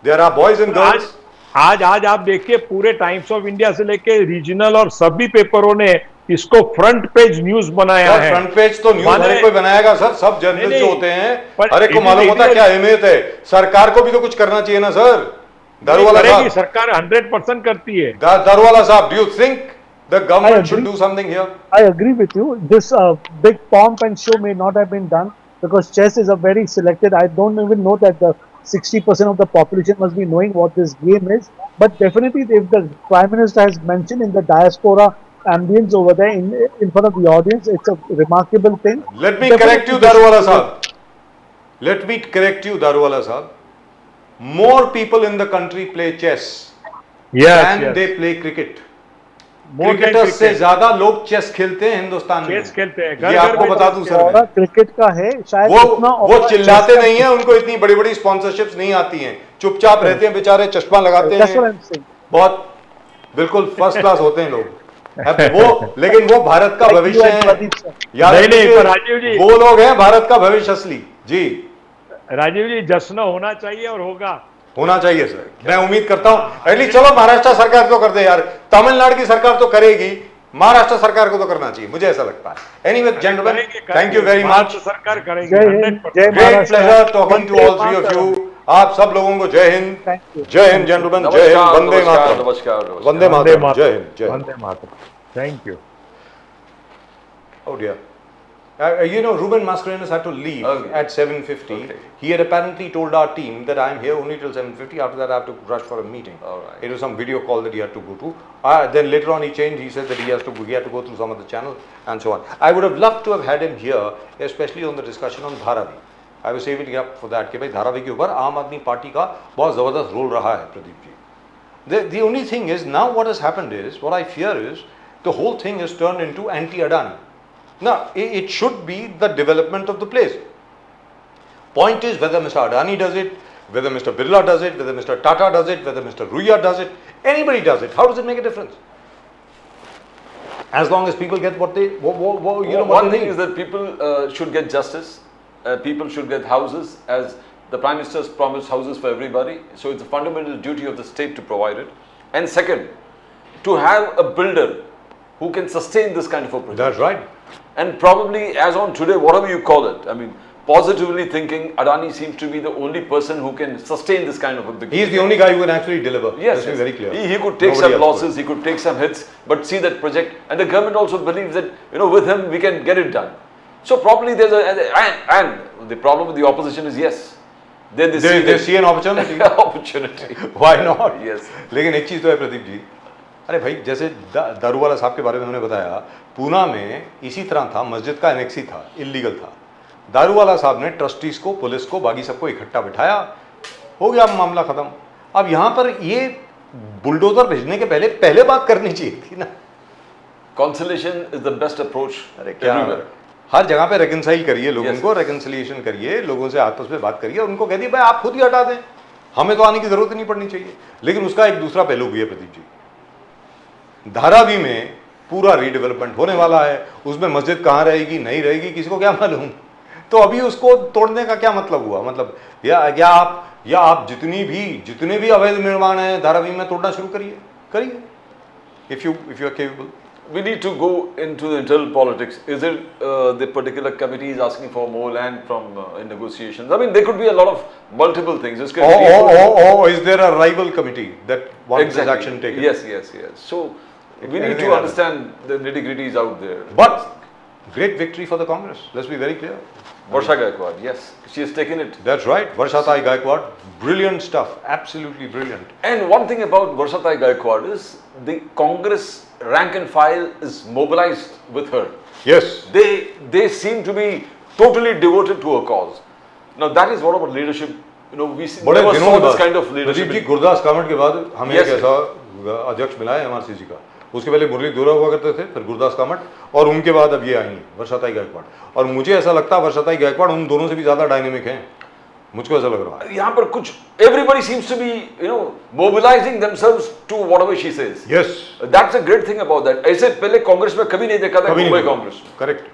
There are boys and girls. आज आप देखिए, पूरे टाइम्स ऑफ इंडिया से लेके रीजनल और सभी पेपरों ने इसको फ्रंट पेज न्यूज बनाया है। फ्रंट पेज तो न्यूज हर कोई बनाएगा सर, सब जर्नलिस्ट जो होते हैं, हर एक को मालूम होता है क्या अहमियत है। सरकार को भी तो कुछ करना चाहिए ना सर। दारूवाला साहब, सरकार 100% करती है। दारूवाला साहब, do you think the government should do something here? I agree with you. This big pomp and show may not have been done. because chess is a very selected. I don't even know that the 60% of the population must be knowing what this game is. But definitely, if the Prime Minister has mentioned in the diaspora ambience over there in front of the audience, it's a remarkable thing. Let me Definitely correct you, Daruwala Sahab. Let me correct you, Daruwala Sahab. More people in the country play chess Yes, than yes. they play cricket. More than cricketers से cricket. ज्यादा लोग chess खेलते हैं हिंदुस्तान में। Chess खेलते हैं, ये घर-घर आपको में बता दूं सर और मैं। क्रिकेट का है शायद इतना वो और चिल्लाते chess नहीं है, उनको इतनी बड़ी बड़ी स्पॉन्सरशिप्स नहीं आती हैं, चुपचाप रहते हैं बेचारे, चश्मा लगाते That's what हैं, I'm saying. बहुत बिल्कुल फर्स्ट क्लास होते हैं लोग। अब वो लेकिन वो भारत का Like you भविष्य and है। Pradeep sir. याद नहीं, नहीं, रखिए, पर राजीव जी- वो लोग हैं भारत का भविष्य असली। जी राजीव जी, जश्न होना चाहिए और होगा। होना चाहिए सर, मैं उम्मीद करता हूं। एटलीस्ट चलो महाराष्ट्र सरकार तो कर दे यार, तमिलनाडु की सरकार तो करेगी, महाराष्ट्र सरकार को तो करना चाहिए, मुझे ऐसा लगता है। Anyway gentleman, thank you very much. Maharashtra सरकार करेगी। जय हिंद, 100%। जय great Maharashtra. Pleasure talking to all three of वंदे यू। आप सब लोगों को जय हिंद, Thank you. जय हिंद जेंटलमैन, जय हिंद, वंदे मातरम, नमस्कार। वंदे मातरम, जय हिंद, जय हिंद। वंदे मातरम। Thank you. Oh dear. You know, Ruben Mascarenhas had to leave Okay. at 7:50. Okay. He had apparently told our team that I am here only till 7:50. After that, I have to rush for a meeting. All right. It was some video call that he had to go to. Then later on, he changed. He said that he had to go through some other channel and so on. I would have loved to have had him here, especially on the discussion on Dharavi. I was saving up for that कि भाई धारावी के ऊपर आम आदमी party का बहुत जबरदस्त role रहा है Pradeep ji. The only thing is now what has happened is, what I fear is, the whole thing is turned into anti-Adani. Now, it should be the development of the place. Point is whether Mr. Adani does it, whether Mr. Birla does it, whether Mr. Tata does it, whether Mr. Ruya does it, anybody does it. How does it make a difference? As long as people get what they, what One they thing need. is that people should get justice. People should get houses, as the Prime Minister's promised houses for everybody. So it's a fundamental duty of the state to provide it. And second, to have a builder who can sustain this kind of a project. That's right. And probably as on today, whatever you call it, I mean, positively thinking, Adani seems to be the only person who can sustain this kind of a big. He is the only guy who can actually deliver. Yes, Let's be yes. very clear. He could take Nobody some else losses, he could take some hits, but see that project, and the government also believes that, you know, with him we can get it done. So probably there's and the problem with the opposition is yes, They see an opportunity. opportunity. Why not? Yes. लेकिन एक चीज तो है प्रदीप जी, अरे भाई जैसे दारूवाला साहब के बारे में हमने बताया, पूना में इसी तरह था, मस्जिद का एनेक्सी था, इलीगल था। दारूवाला साहब ने ट्रस्टीज को, पुलिस को, बाकी सबको इकट्ठा बिठाया, हो गया मामला खत्म। अब यहाँ पर ये बुलडोजर भेजने के पहले बात करनी चाहिए थी ना। Conciliation is the best approach अरे क्या everywhere. हर जगह पे रेकनसाइल करिए लोगों Yes. को, रेकनसिलिएशन करिए, लोगों से आपस में बात करिए और उनको कह दिए भाई आप खुद ही हटा दें, हमें तो आने की जरूरत ही नहीं पड़नी चाहिए। लेकिन उसका एक दूसरा पहलू भी है प्रदीप जी, धारावी में पूरा रीडेवलपमेंट होने वाला है, उसमें मस्जिद कहाँ रहेगी नहीं रहेगी किसी को क्या मालूम। तो अभी उसको तोड़ने का क्या मतलब हुआ, मतलब या आप जितने भी अवैध निर्माण है धारावी में तोड़ना शुरू करिए if you are capable. We need to go into the internal politics. Is it the particular committee is asking for more land from in negotiations? I mean, there could be a lot of multiple things. This can be Or is there a rival committee that wants this exactly. action taken? Yes. So we need anything to happens. understand the nitty-gritties out there. But great victory for the Congress. Let's be very clear. Varsha Gaikwad, yes, she has taken it. That's right. Varshatai Gaikwad, brilliant stuff. Absolutely brilliant. And one thing about Varshatai Gaikwad is the Congress rank and file is mobilized with her. Yes. They seem to be totally devoted to her cause. Now that is what about leadership. You know, we बड़े never दिनों saw के this बाद kind of leadership. Pradeep ji Gurdas Kamat के बाद हमें Yes, एक ऐसा अध्यक्ष मिला है एमआरसीसी का। उसके पहले मुरली दोरा हुआ करते थे, फिर गुरदास कामत, और उनके बाद अब ये आई हैं वर्षाताई गायकवाड़। और मुझे ऐसा लगता है वर्षाताई गायकवाड़ उन दोनों से भी ज्यादा डायनेमिक हैं, मुझको ऐसा लग रहा है। यहाँ पर कुछ everybody seems to be, you know, mobilizing themselves to whatever she says. Yes. That's a great thing about that. ऐसे पहले कांग्रेस में कभी नहीं देखा था, कभी मुंबई नहीं कांग्रेस में। करेक्ट।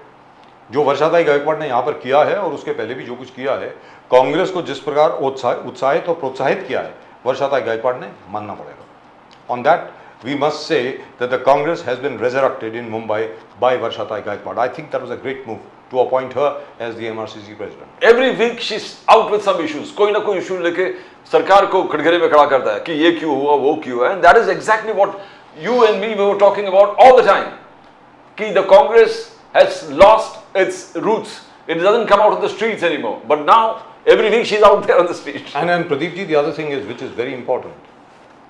जो वर्षाताई गायकवाड़ ने यहाँ पर किया है और उसके पहले भी जो कुछ किया है, कांग्रेस को जिस प्रकार उत्साहित और प्रोत्साहित किया है वर्षाताई गायकवाड़ ने, मानना पड़ेगा। On that we must say that the Congress has been resurrected in Mumbai by Varshatai Gaikwad. I think that was a great move to appoint her as the MRCC president. Every week she's out with some issues. कोई ना कोई issue लेके सरकार को कटघरे में खड़ा करता है कि ये क्यों हुआ, वो क्यों है, and that is exactly what you and me we were talking about all the time. कि the Congress has lost its roots It doesn't come out of the streets anymore. But now, every week she's out there on the street. And Pradeep ji, the other thing is, which is very important,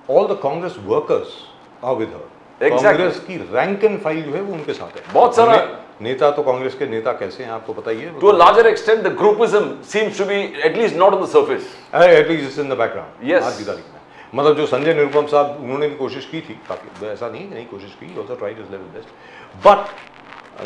all the Congress workers are with her. Exactly. Congress की rank and file जो है वो उनके साथ है. बहुत सारा नेता तो कांग्रेस के नेता कैसे हैं आपको पता ही है. To a larger extent, the groupism seems to be at least not on the surface. At least it's in the background. Yes. आज की तारीख में मतलब जो संजय निरुपम साहब उन्होंने भी कोशिश की थी काफी, ऐसा नहीं नहीं कोशिश की, also tried his level best, but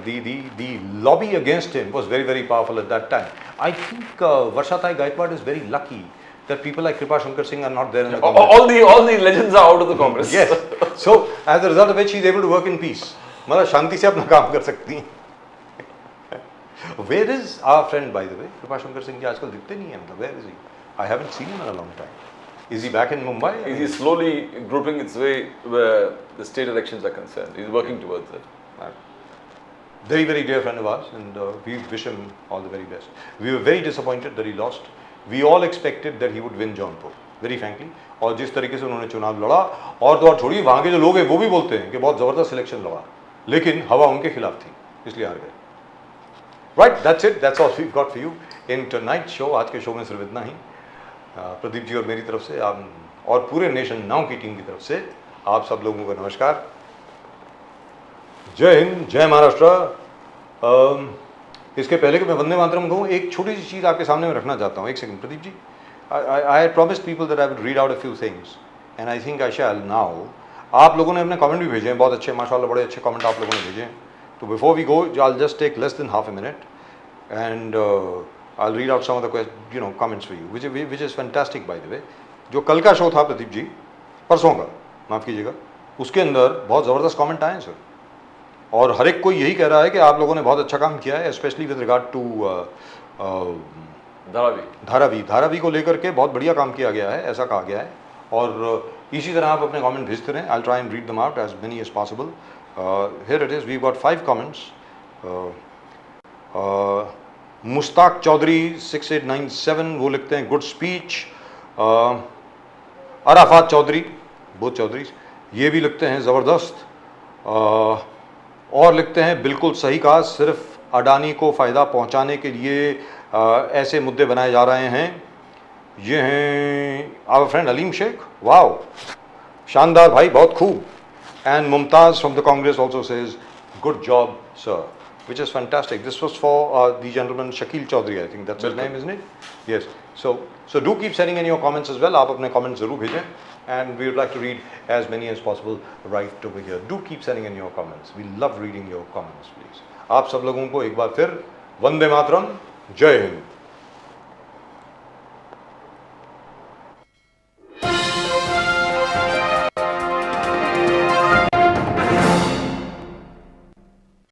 the lobby against him was very powerful at that time. I think Varshatai Gaikwad is very lucky that people like Kripa Shankar Singh are not there in the Congress. All the legends are out of the Congress. Yes. So as a result of which she is able to work in peace. मतलब शांति से अपना काम कर सकती हैं. Where is our friend, by the way? Kripa Shankar Singh जी आजकल दिखते नहीं हैं. Where is he? I haven't seen him in a long time. Is he back in Mumbai? He is slowly grouping its way where the state elections are concerned. He's working towards it. Very dear friend of ours, and we wish him all the very best. We were very disappointed that he lost. We all expected that he would win Jaunpur, very frankly. और जिस तरीके से उन्होंने चुनाव लड़ा, और तो और छोड़िए वहाँ के जो लोग हैं वो भी बोलते हैं कि बहुत ज़बरदस्त सिलेक्शन लड़ा, लेकिन हवा उनके खिलाफ थी, इसलिए हार गए. Right, that's it. That's all we've got for you in tonight's show. आज के शो में सिर्फ इतना ही. प्रदीप जी और मेरी तरफ से और पूरे नेशन नाउ की टीम की तरफ से आप सब लोगों को नमस्कार. जय हिंद, जय महाराष्ट्र. इसके पहले कि मैं वंदे मातरम कहूँ, एक छोटी सी चीज़ आपके सामने में रखना चाहता हूँ. एक second Pradeep ji. I promised people that I would read out a few things and I think I shall now. आप लोगों ने अपने कमेंट भी भेजे हैं, बहुत अच्छे, माशाल्लाह बड़े अच्छे कमेंट आप लोगों ने भेजे हैं. तो before we go, I will just take less than half a minute and I'll read out some of the comments for you, which is fantastic by the way. जो कल का शो था प्रदीप जी, परसों का, माफ़ कीजिएगा, उसके अंदर बहुत ज़बरदस्त कमेंट आए हैं सर, और हर एक कोई यही कह रहा है कि आप लोगों ने बहुत अच्छा काम किया है, specially with regard to Dharavi को लेकर के बहुत बढ़िया काम किया गया है, ऐसा कहा गया है. और इसी तरह आप अपने कमेंट भेजते रहें. I'll try and read them out as many as possible. Here it is. We've got 5 comments. Mushtaq Chaudhary 6897 वो लिखते हैं good speech. Arafat Chaudhary, both Chaudhary, ये भी लिखते हैं ज़बरदस्त. और लिखते हैं बिल्कुल सही कहा, सिर्फ अडानी को फ़ायदा पहुंचाने के लिए ऐसे मुद्दे बनाए जा रहे हैं. ये हैं our friend Aleem Sheikh. Wow, शानदार भाई, बहुत खूब. And Mumtaz from the Congress also says good job sir, which is fantastic. This was for the gentleman Shakil Chaudhary, I think that's his name, isn't it? Yes. So do keep sending in your comments as well. आप अपने comments ज़रूर भेजें, and we would like to read as many as possible right over here. Do keep sending in your comments. We love reading your comments, please. आप सब लोगों को एक बार फिर वंदे मातरम, जय हिंद.